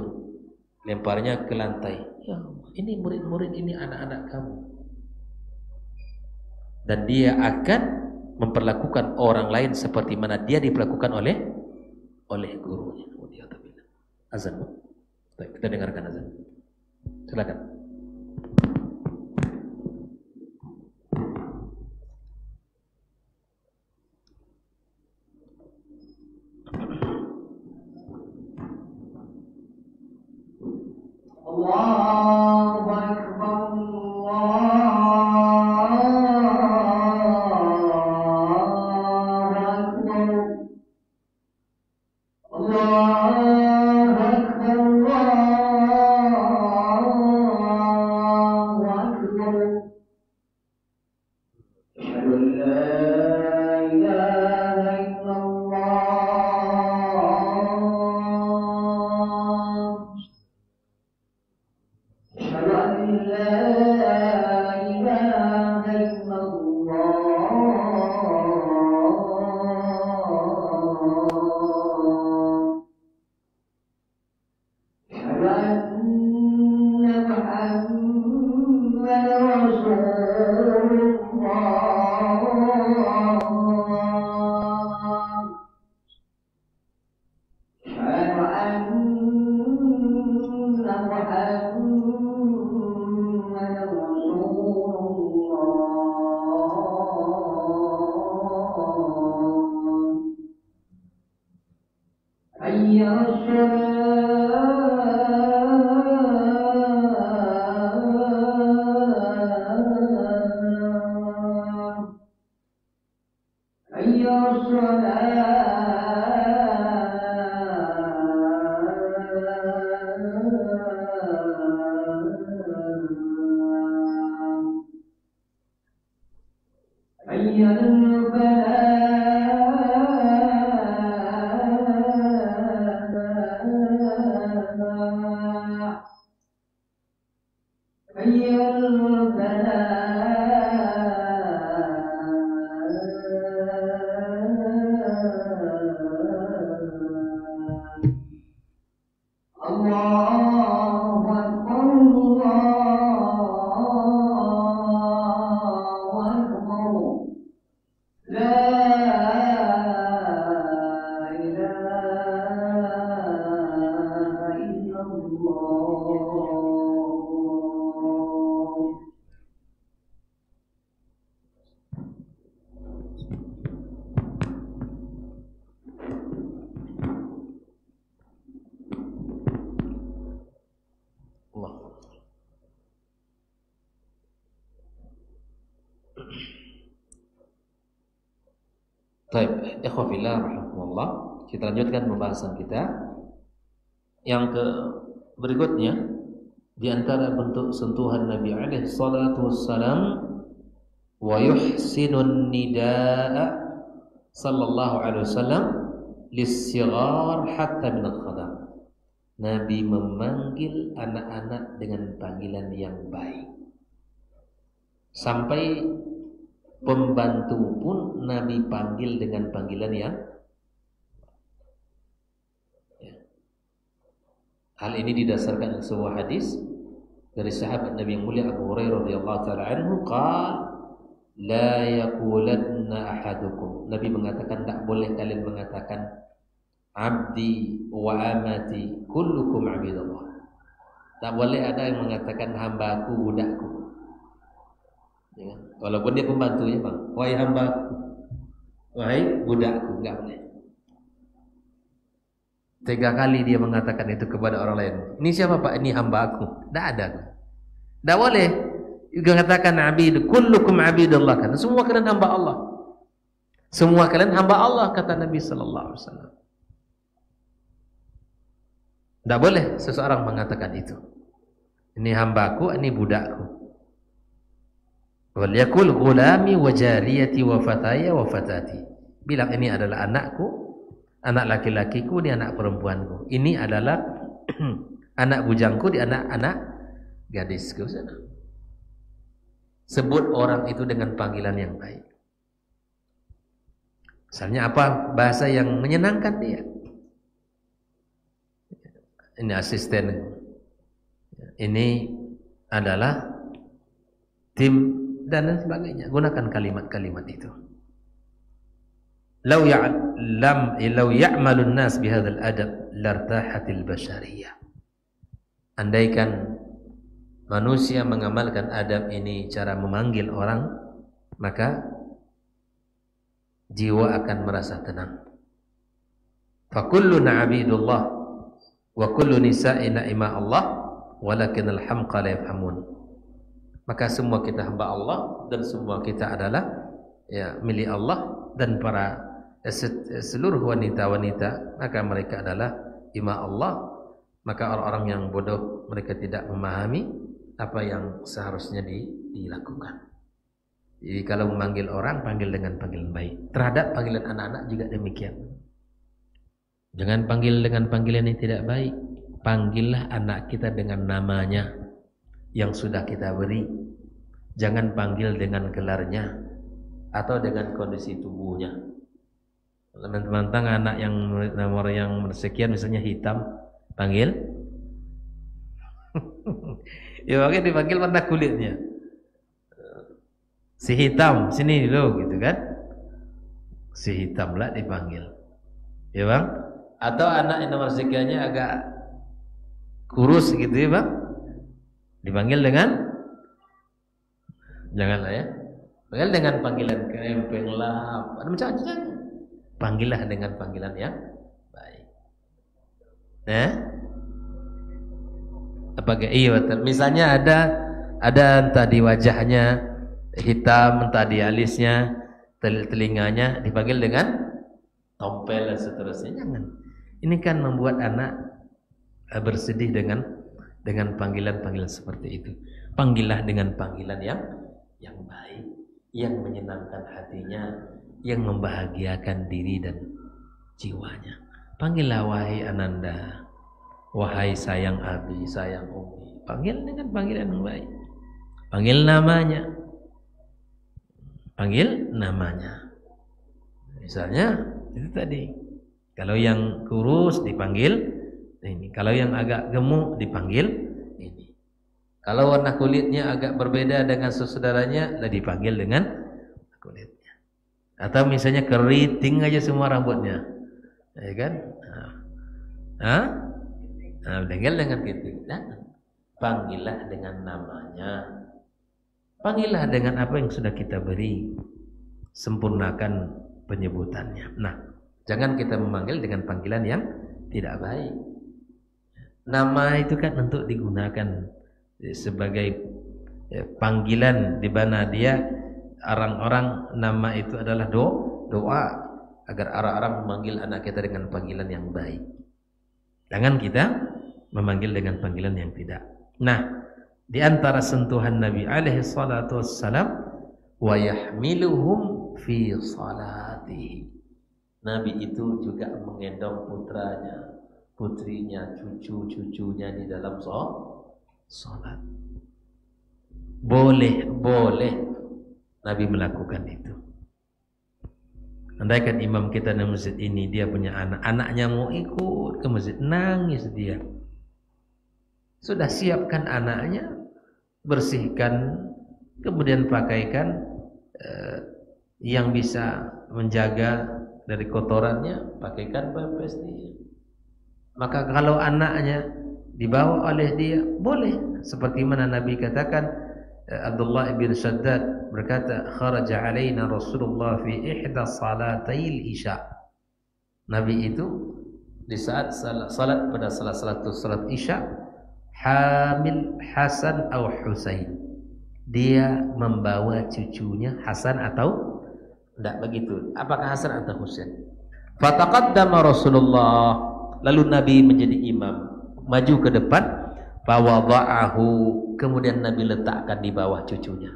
Speaker 3: lemparnya ke lantai. Ya, ini murid-murid, ini anak-anak kamu. Dan dia akan memperlakukan orang lain seperti mana dia diperlakukan oleh gurunya. Azan. Baik, kita dengarkan azan. Silakan.
Speaker 4: Allahu Akbar, Allahu
Speaker 3: Baik, ikhwafillah rahimakumullah. Kita lanjutkan pembahasan kita. Yang berikutnya, di antara bentuk sentuhan Nabi alaihi salatu wassalam, wa yuhsinun nidaa sallallahu alaihi wasallam lis-sighar hatta min al-khadam. Nabi memanggil anak-anak dengan panggilan yang baik. Sampai pembantu pun Nabi panggil dengan panggilan yang hal ini didasarkan sebuah hadis dari sahabat Nabi yang mulia Abu Hurairah radhiyallahu taala anhu, qala la yaqulanna ahadukum. Nabi mengatakan, tak boleh kalian mengatakan abdi wa amati kullukum abidullah. Tak boleh ada yang mengatakan hambaku, budakku. Ya, walaupun dia pembantunya, bang, wahai hambaku, wahai budakku, enggak boleh. 3 kali dia mengatakan itu kepada orang lain. Ini siapa pak? Ini hambaku. Tidak ada. Tidak boleh. Juga katakan abid, kullukum abidullah, kan semua kalian hamba Allah. Semua kalian hamba Allah, kata Nabi sallallahu alaihi wasallam. Tidak boleh seseorang mengatakan itu. Ini hambaku, ini budakku. Wal yakul ghulami wa jariyati wa fataya wa fatati. Bilang ini adalah anakku, anak laki-lakiku, ini anak perempuanku. Ini adalah anak bujangku, ini anak-anak gadisku. Sebut orang itu dengan panggilan yang baik. Misalnya apa bahasa yang menyenangkan dia. Ini asisten. Ini adalah tim dan lain sebagainya. Gunakan kalimat-kalimat itu. Lau ya'malun nas bihadzal adab lartahatil bashariyah. Andaikan manusia mengamalkan adab ini, cara memanggil orang, maka jiwa akan merasa tenang. Fa kulluna abidullah wa kullu nisa'ina ima Allah walakin al-hamqa la yafhamun. Maka semua kita hamba Allah dan semua kita adalah ya milik Allah, dan para seluruh wanita-wanita maka mereka adalah ima Allah. Maka orang-orang yang bodoh mereka tidak memahami apa yang seharusnya dilakukan. Jadi kalau memanggil orang, panggil dengan panggilan baik. Terhadap panggilan anak-anak juga demikian. Jangan panggil dengan panggilan yang tidak baik. Panggillah anak kita dengan namanya yang sudah kita beri. Jangan panggil dengan gelarnya atau dengan kondisi tubuhnya. Teman-teman anak yang nomor yang sekian misalnya hitam, panggil ya oke, dipanggil warna kulitnya. Si hitam, sini dulu gitu kan. Si hitam lah dipanggil. Ya Bang? Atau anak yang nomor sekiannya agak kurus gitu ya Bang, dipanggil dengan, janganlah ya, panggil dengan panggilan kerempeng lah, ada macam-macam. Panggillah dengan panggilan yang baik. Apakah iya betul? Misalnya ada entah di wajahnya hitam, entah di alisnya, telinganya, dipanggil dengan tompel dan seterusnya. Jangan. Ini kan membuat anak bersedih dengan panggilan-panggilan seperti itu. Panggillah dengan panggilan yang baik, yang menyenangkan hatinya, yang membahagiakan diri dan jiwanya. Panggillah wahai Ananda, wahai sayang Abi, sayang Umi. Panggil dengan panggilan yang baik. Panggil namanya. Panggil namanya. Misalnya itu tadi. Kalau yang kurus dipanggil ini, kalau yang agak gemuk dipanggil ini. Kalau warna kulitnya agak berbeda dengan saudaranya, lah dipanggil dengan kulitnya. Atau misalnya keriting aja semua rambutnya, ya kan? Panggil dengan keriting. Panggillah dengan namanya. Panggillah dengan apa yang sudah kita beri. Sempurnakan penyebutannya. Nah, jangan kita memanggil dengan panggilan yang tidak baik. Nama itu kan untuk digunakan sebagai panggilan di mana dia orang-orang, nama itu adalah doa agar orang-orang memanggil anak kita dengan panggilan yang baik. Jangan kita memanggil dengan panggilan yang tidak. Nah, di antara sentuhan Nabi alaihi salatu wassalam, wa yahmiluhum fi salatihi. Nabi itu juga menggendong putranya, putrinya, cucu-cucunya di dalam salat. Boleh Nabi melakukan itu. Andaikan imam kita di masjid ini dia punya anak, anaknya mau ikut ke masjid, nangis dia. Sudah siapkan anaknya, bersihkan, kemudian pakaikan yang bisa menjaga dari kotorannya, pakaikan pampers dia. Maka kalau anaknya dibawa oleh dia, boleh. Seperti mana Nabi katakan, Abdullah bin Shaddad berkata, kharaja alaina Rasulullah fi ihda salatayil isya. Nabi itu di saat salat pada salah satu salat isya, hamil Hasan atau Husain. Dia membawa cucunya Hasan atau tidak begitu. Apakah Hasan atau Husain? Fataqaddama Rasulullah, lalu Nabi menjadi imam, maju ke depan, fawada'ahu, kemudian Nabi letakkan di bawah cucunya.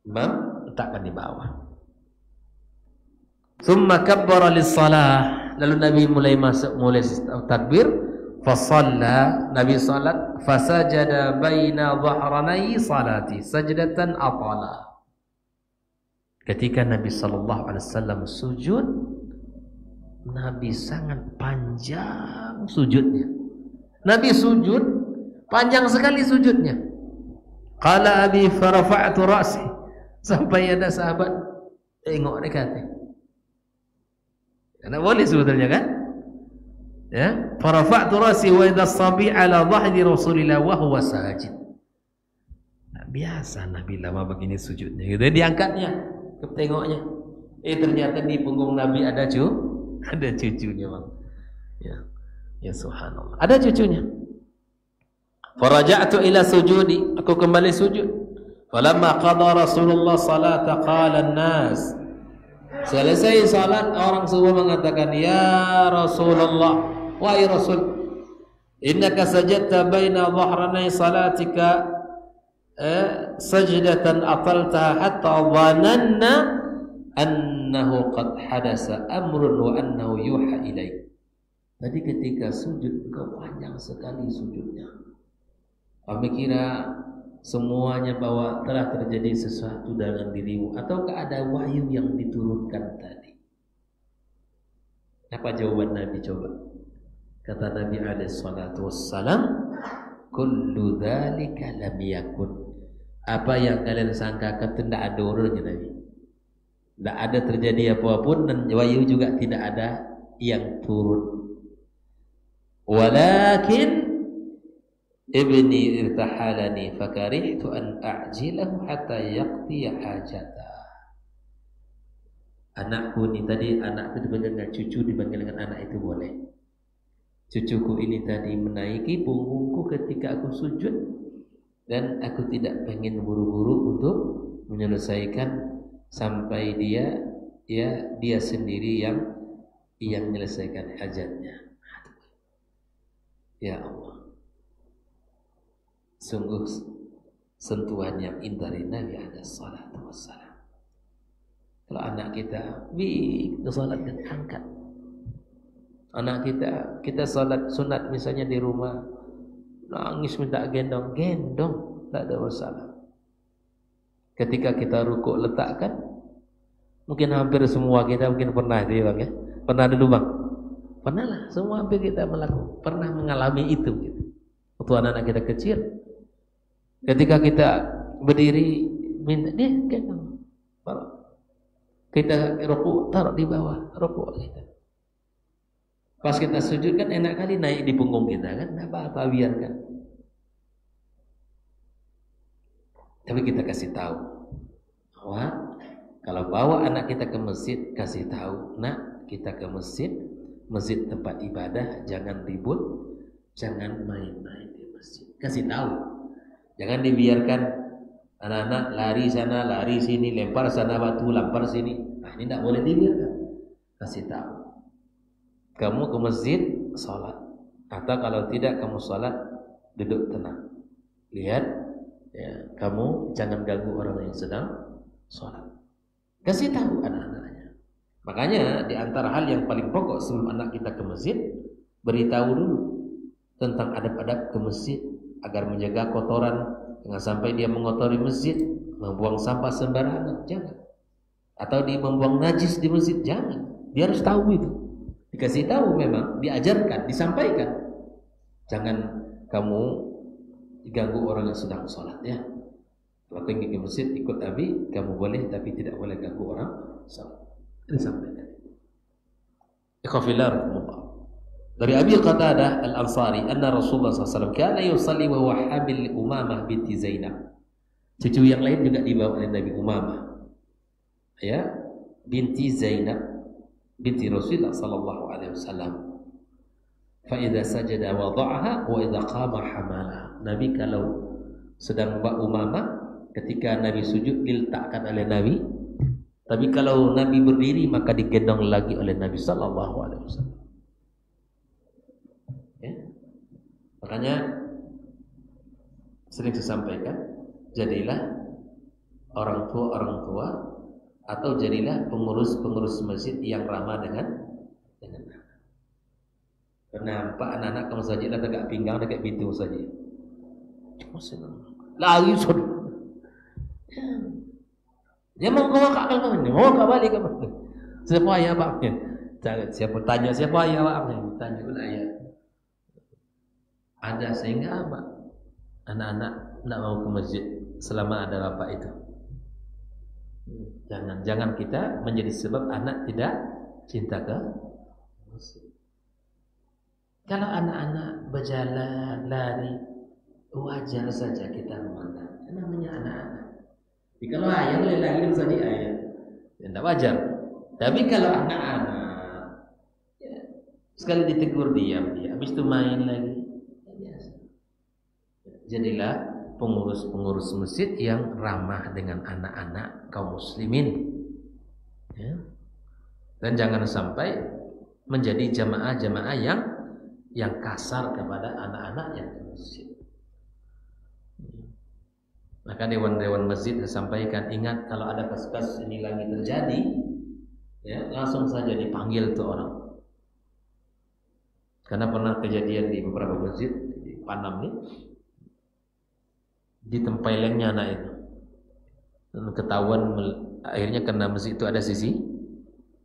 Speaker 3: Imam letakkan di bawah. Tsumma kabbara lis-shalah, lalu Nabi mulai takbir, fasalla, Nabi salat, fasajada baina dhahranai salati sajdatan atala. Ketika Nabi sallallahu alaihi wasallam sujud, Nabi sangat panjang sujudnya. Nabi sujud panjang sekali sujudnya. Qala Abi farafa'tu ra'si, sampai ada sahabat tengok dekatnya. Karena boleh sebetulnya kan? Ya, farafa'tu ra'si wa idha as-sabi' ala dhahri Rasulillah wa huwa sajid. Nah, biasa Nabi lama begini sujudnya. Gitu diangkatnya, tengoknya. Ternyata di punggung Nabi ada cucunya, Bang. Ya subhanallah. Ada cucunya. Faraja'tu ila sujudi, aku kembali sujud. Falamma qada Rasulullah salata qala an-nas. Selesai salat, orang semua mengatakan, ya Rasulullah, wahai Rasul, innaka sajadta baina dhahranai salatika sajdatan ataltaha hatta dhananna annahu qad hadasa amrun wa annahu yuha ilaik. Tadi ketika sujud engkau panjang sekali sujudnya. Kami kira semuanya bahwa telah terjadi sesuatu dalam dirimu, ataukah ada wahyu yang diturunkan tadi? Apa jawaban Nabi coba? Kata Nabi alaihi salatu wassalam, kullu dzalika lam yakun. Apa yang kalian sangkakan tidak ada orangnya Nabi. Tidak ada terjadi apapun dan wahyu juga tidak ada yang turun. Walakin ibni irtahalani fakarihtu an a'jilahu hatta yaqdi hajatah. Anakku ini tadi, anakku dipanggil dengan cucu, dipanggil dengan anak itu boleh. Cucuku ini tadi menaiki punggungku ketika aku sujud, dan aku tidak pengen buru-buru untuk menyelesaikan sampai dia sendiri yang menyelesaikan hajatnya. Ya Allah, sungguh sentuhan yang indah dari Nabi alaihi salatu wassalam. Kalau anak kita salat dan angkat. Anak kita salat sunat misalnya di rumah, nangis minta gendong, tak ada masalah. Ketika kita rukuk letakkan, mungkin hampir semua kita mungkin pernah itu ya Bang ya. Pernah dulu Bang? Pernah lah, semua hampir kita pernah mengalami itu gitu. Waktu anak-anak kita kecil, ketika kita berdiri minta dia gendong. Kita rukuk taruh di bawah rukuk kita. Pas kita sujud kan enak kali naik di punggung kita kan, enggak apa-apa biarkan. Tapi kita kasih tahu bahwa kalau bawa anak kita ke masjid, kasih tahu, nak, kita ke masjid tempat ibadah, jangan ribut, jangan main-main di masjid. Kasih tahu. Jangan dibiarkan anak-anak lari sana, lari sini, lempar sana batu, lempar sini. Nah, ini tidak boleh dibiarkan. Kasih tahu. Kamu ke masjid, sholat. Atau kalau tidak kamu sholat, duduk tenang. Lihat, ya, kamu jangan ganggu orang yang sedang sholat. Kasih tahu anak-anaknya. Makanya di antara hal yang paling pokok sebelum anak kita ke masjid, beritahu dulu tentang adab-adab ke masjid agar menjaga kotoran. Jangan sampai dia mengotori masjid, membuang sampah sembarangan, jangan. Atau dia membuang najis di masjid, jangan. Dia harus tahu itu. Dikasih tahu memang, diajarkan, disampaikan. Jangan kamu diganggu orang yang sedang sholat ya. Kalau ingin ke masjid ikut Nabi, kamu boleh tapi tidak boleh ganggu orang sholat. Disampaikan. Ikhwafillah. Dari Abi Qatadah Al-Ansari, anna Rasulullah SAW kana yusalli wa huwa hamil Umamah binti Zainab. Cucu yang lain juga dibawa oleh Nabi Umamah. Ya, binti Zainab binti Rasulullah sallallahu alaihi wasallam. Fa idza sajada wada'aha wa idza qama hamalaha. Nabi kalau sedang Mbak Umamah, ketika Nabi sujud diletakkan oleh Nabi. Tapi kalau Nabi berdiri maka digendong lagi oleh Nabi sallallahu alaihi wasallam. Makanya sering saya sampaikan, jadilah orang tua atau jadilah pengurus masjid yang ramah dengan anak. Kenapa anak-anak kamu saja lah tegak pinggang dekat pintu saja. Cuma senang. Lari sudah. Dia mau kau kakak mau kau balik ke mana? Siapa ayah abangnya? Siapa tanya siapa ayah abangnya? Tanya pula ayah. Ada sehingga apa? Anak-anak tidak mau ke masjid selama ada bapak itu. Jangan kita menjadi sebab anak tidak cinta ke masjid. Kalau anak-anak berjalan, lari, wajar saja kita memandang. Namanya anak-anak. Jadi kalau ayah boleh lari saja ayah, tidak wajar. Tapi kalau anak-anak, ya, sekali ditegur diam dia, habis itu main lagi. Jadilah pengurus masjid yang ramah dengan anak-anak kaum muslimin ya. Dan jangan sampai menjadi jamaah-jamaah yang kasar kepada anak-anak yang di masjid. Maka dewan-dewan masjid sampaikan, ingat kalau ada kasus-kasus ini lagi terjadi, ya langsung saja dipanggil tuh orang. Karena pernah kejadian di beberapa masjid di Panam nih, ditempelengnya anak itu, dan ketahuan akhirnya karena masjid itu ada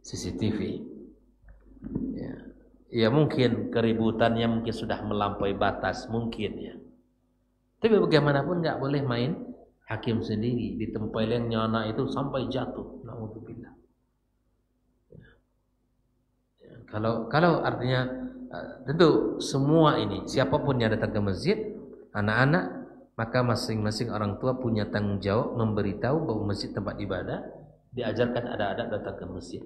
Speaker 3: CCTV. Ya mungkin keributannya mungkin sudah melampaui batas mungkin ya. Tapi bagaimanapun nggak boleh main hakim sendiri, ditempelengnya anak itu sampai jatuh. Naudzubillah. Kalau artinya tentu semua ini siapapun yang datang ke masjid, anak-anak, maka masing-masing orang tua punya tanggung jawab memberitahu bahwa masjid tempat ibadah, diajarkan ada adab datang ke masjid.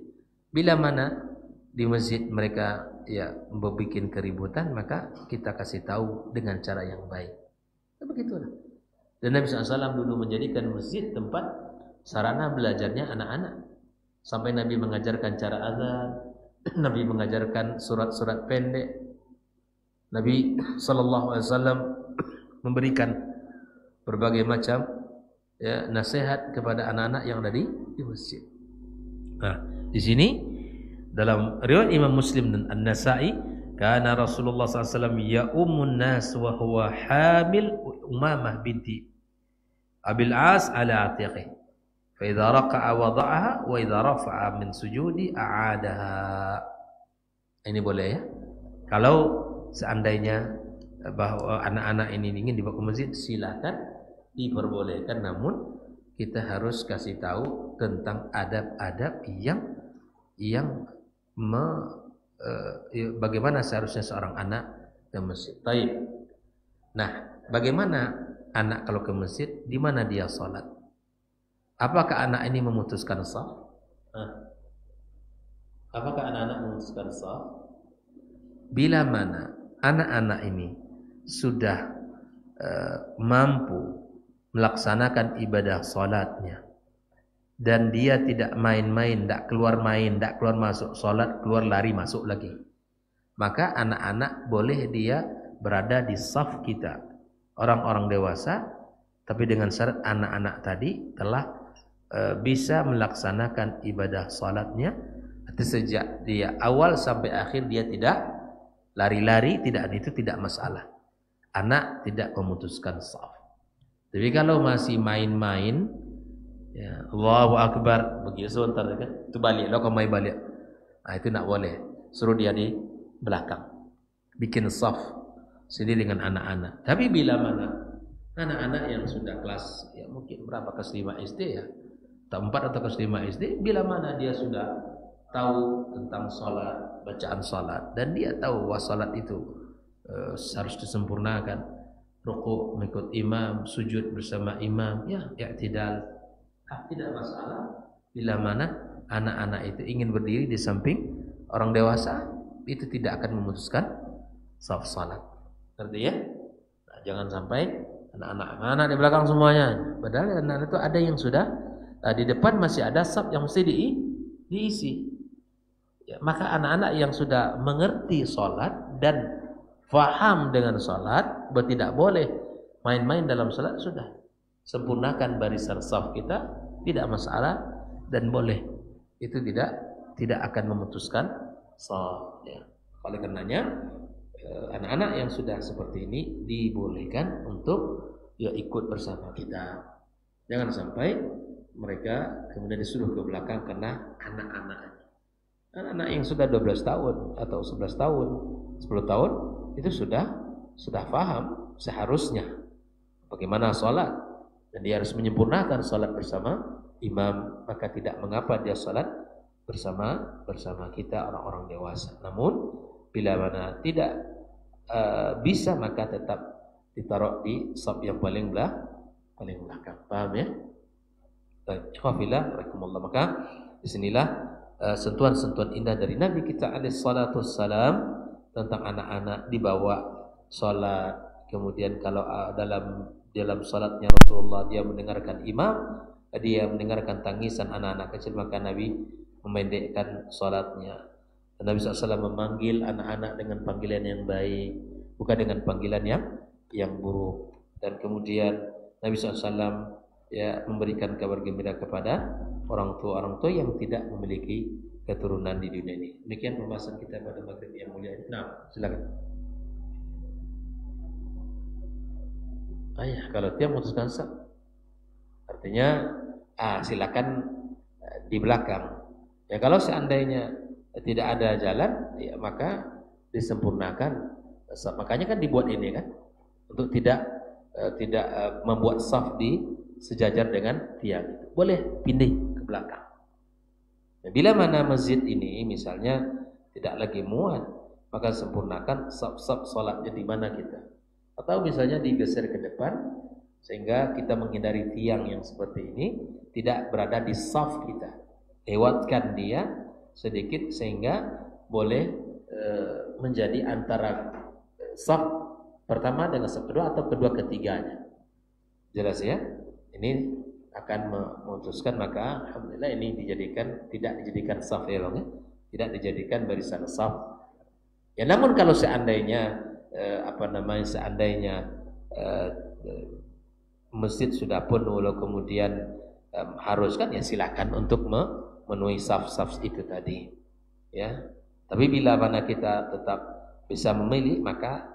Speaker 3: Bila mana di masjid mereka ya membuat keributan, maka kita kasih tahu dengan cara yang baik. Begitulah. Dan Nabi SAW dulu menjadikan masjid tempat sarana belajarnya anak-anak. Sampai Nabi mengajarkan cara azan, Nabi mengajarkan surat-surat pendek. Nabi SAW memberikan berbagai macam ya, nasihat kepada anak-anak yang ada di masjid. Nah, di sini dalam riwayat Imam Muslim dan An-Nasa'i, kana Rasulullah SAW ya'umun nas wa huwa hamil Umamah binti Abil As ala atiqih. Fa idza raqa'a wada'aha wa idza rafa'a min sujudi a'adaha. Ini boleh ya. Kalau seandainya bahwa anak-anak ini ingin dibawa ke masjid, silakan, diperbolehkan, namun kita harus kasih tahu tentang adab-adab yang bagaimana seharusnya seorang anak ke masjid. Baik. Nah, bagaimana anak kalau ke masjid, di mana dia sholat? Apakah anak ini memutuskan shaf? Apakah anak-anak memutuskan shaf? Bila mana anak-anak ini sudah mampu melaksanakan ibadah sholatnya, dan dia tidak main-main, tidak keluar main, tidak keluar masuk sholat, keluar lari masuk lagi, maka anak-anak boleh dia berada di saf kita, orang-orang dewasa, tapi dengan syarat anak-anak tadi telah bisa melaksanakan ibadah sholatnya. Sejak dia awal sampai akhir dia tidak lari-lari, itu tidak masalah. Anak tidak memutuskan saf. Tapi kalau masih main-main, ya, Allahu Akbar, begitu sebentar kan, itu balik, lo kau main balik. Nah, itu nak boleh. Suruh dia di belakang, bikin saf sendiri dengan anak-anak. Tapi bila mana anak-anak yang sudah kelas, ya mungkin berapa, kelas 5 SD ya, atau 4 atau kelas 5 SD, bila mana dia sudah tahu tentang sholat, bacaan sholat, dan dia tahu bahwa sholat itu harus disempurnakan, rukuk mengikut imam, sujud bersama imam, ya i'tidal, tidak masalah. Bila mana anak-anak itu ingin berdiri di samping orang dewasa, itu tidak akan memutuskan saf salat. Ngerti ya? Nah, jangan sampai anak-anak di belakang semuanya. Padahal anak-anak itu ada yang sudah di depan masih ada saf yang mesti diisi. Ya, maka anak-anak yang sudah mengerti salat dan faham dengan salat, tidak boleh main-main dalam salat, sudah sempurnakan barisan saf kita, tidak masalah, dan boleh. Itu tidak akan memutuskan saf ya. Oleh karenanya anak-anak yang sudah seperti ini dibolehkan untuk ya ikut bersama kita. Jangan sampai mereka kemudian disuruh ke belakang karena anak-anak yang sudah 12 tahun atau 11 tahun, 10 tahun itu sudah paham seharusnya bagaimana sholat, dan dia harus menyempurnakan sholat bersama imam, maka tidak mengapa dia sholat bersama kita orang-orang dewasa. Namun bila mana tidak bisa, maka tetap ditaruh di saf yang paling belakang. Paham ya? Ikhwafillah rahimakumullah. Maka disinilah sentuhan-sentuhan indah dari Nabi kita alaihi salatu wassalam tentang anak-anak dibawa sholat. Kemudian kalau dalam sholatnya Rasulullah dia mendengarkan imam, dia mendengarkan tangisan anak-anak kecil, maka Nabi memendekkan sholatnya. Nabi SAW memanggil anak-anak dengan panggilan yang baik, bukan dengan panggilan yang buruk. Dan kemudian Nabi SAW ya memberikan kabar gembira kepada orang tua yang tidak memiliki keturunan di dunia ini. Demikian pembahasan kita pada maghrib yang mulia ini. Nah, silakan. Ayah, kalau dia memutuskan sah, artinya silakan di belakang. Ya kalau seandainya tidak ada jalan, ya maka disempurnakan. Makanya kan dibuat ini kan, untuk tidak membuat saf di sejajar dengan tiang. Boleh pindah ke belakang. Nah, bila mana masjid ini misalnya tidak lagi muat, maka sempurnakan saf-saf salatnya di mana kita. Atau misalnya digeser ke depan sehingga kita menghindari tiang yang seperti ini tidak berada di saf kita. Lewatkan dia sedikit sehingga boleh menjadi antara saf pertama dengan saf kedua atau kedua ketiganya. Jelas ya? Ini akan memutuskan, maka alhamdulillah ini tidak dijadikan saf ya, tidak dijadikan barisan saf. Ya namun kalau seandainya masjid sudah penuh lalu kemudian harus kan ya silakan untuk memenuhi saf-saf itu tadi ya. Tapi bila mana kita tetap bisa memilih, maka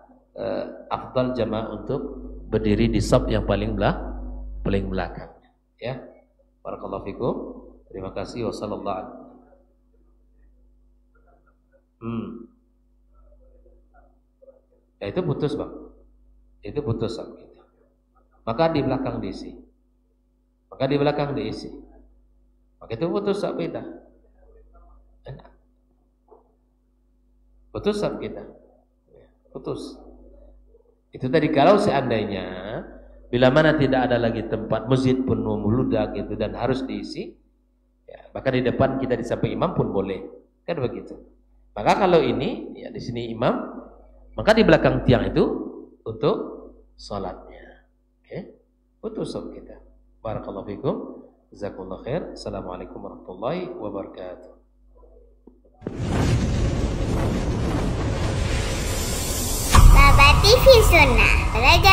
Speaker 3: afdal jamaah untuk berdiri di saf yang paling belakang ya. Barakallahu fikum. Terima kasih. Wassallallahu Ya itu putus bang, itu putus bang. Maka di belakang diisi, maka itu putus sab kita, putus sab kita, putus. Itu tadi kalau seandainya bila mana tidak ada lagi tempat, masjid penuh meludak gitu dan harus diisi, ya, maka di depan kita di samping imam pun boleh, kan begitu. Maka kalau ini ya di sini imam, maka di belakang tiang itu untuk salatnya. Oke, putus sab kita. Barakallahu fikum. Jazakumullah khair. Assalamualaikum warahmatullahi wabarakatuh.
Speaker 4: Baba TV Sunnah, belajar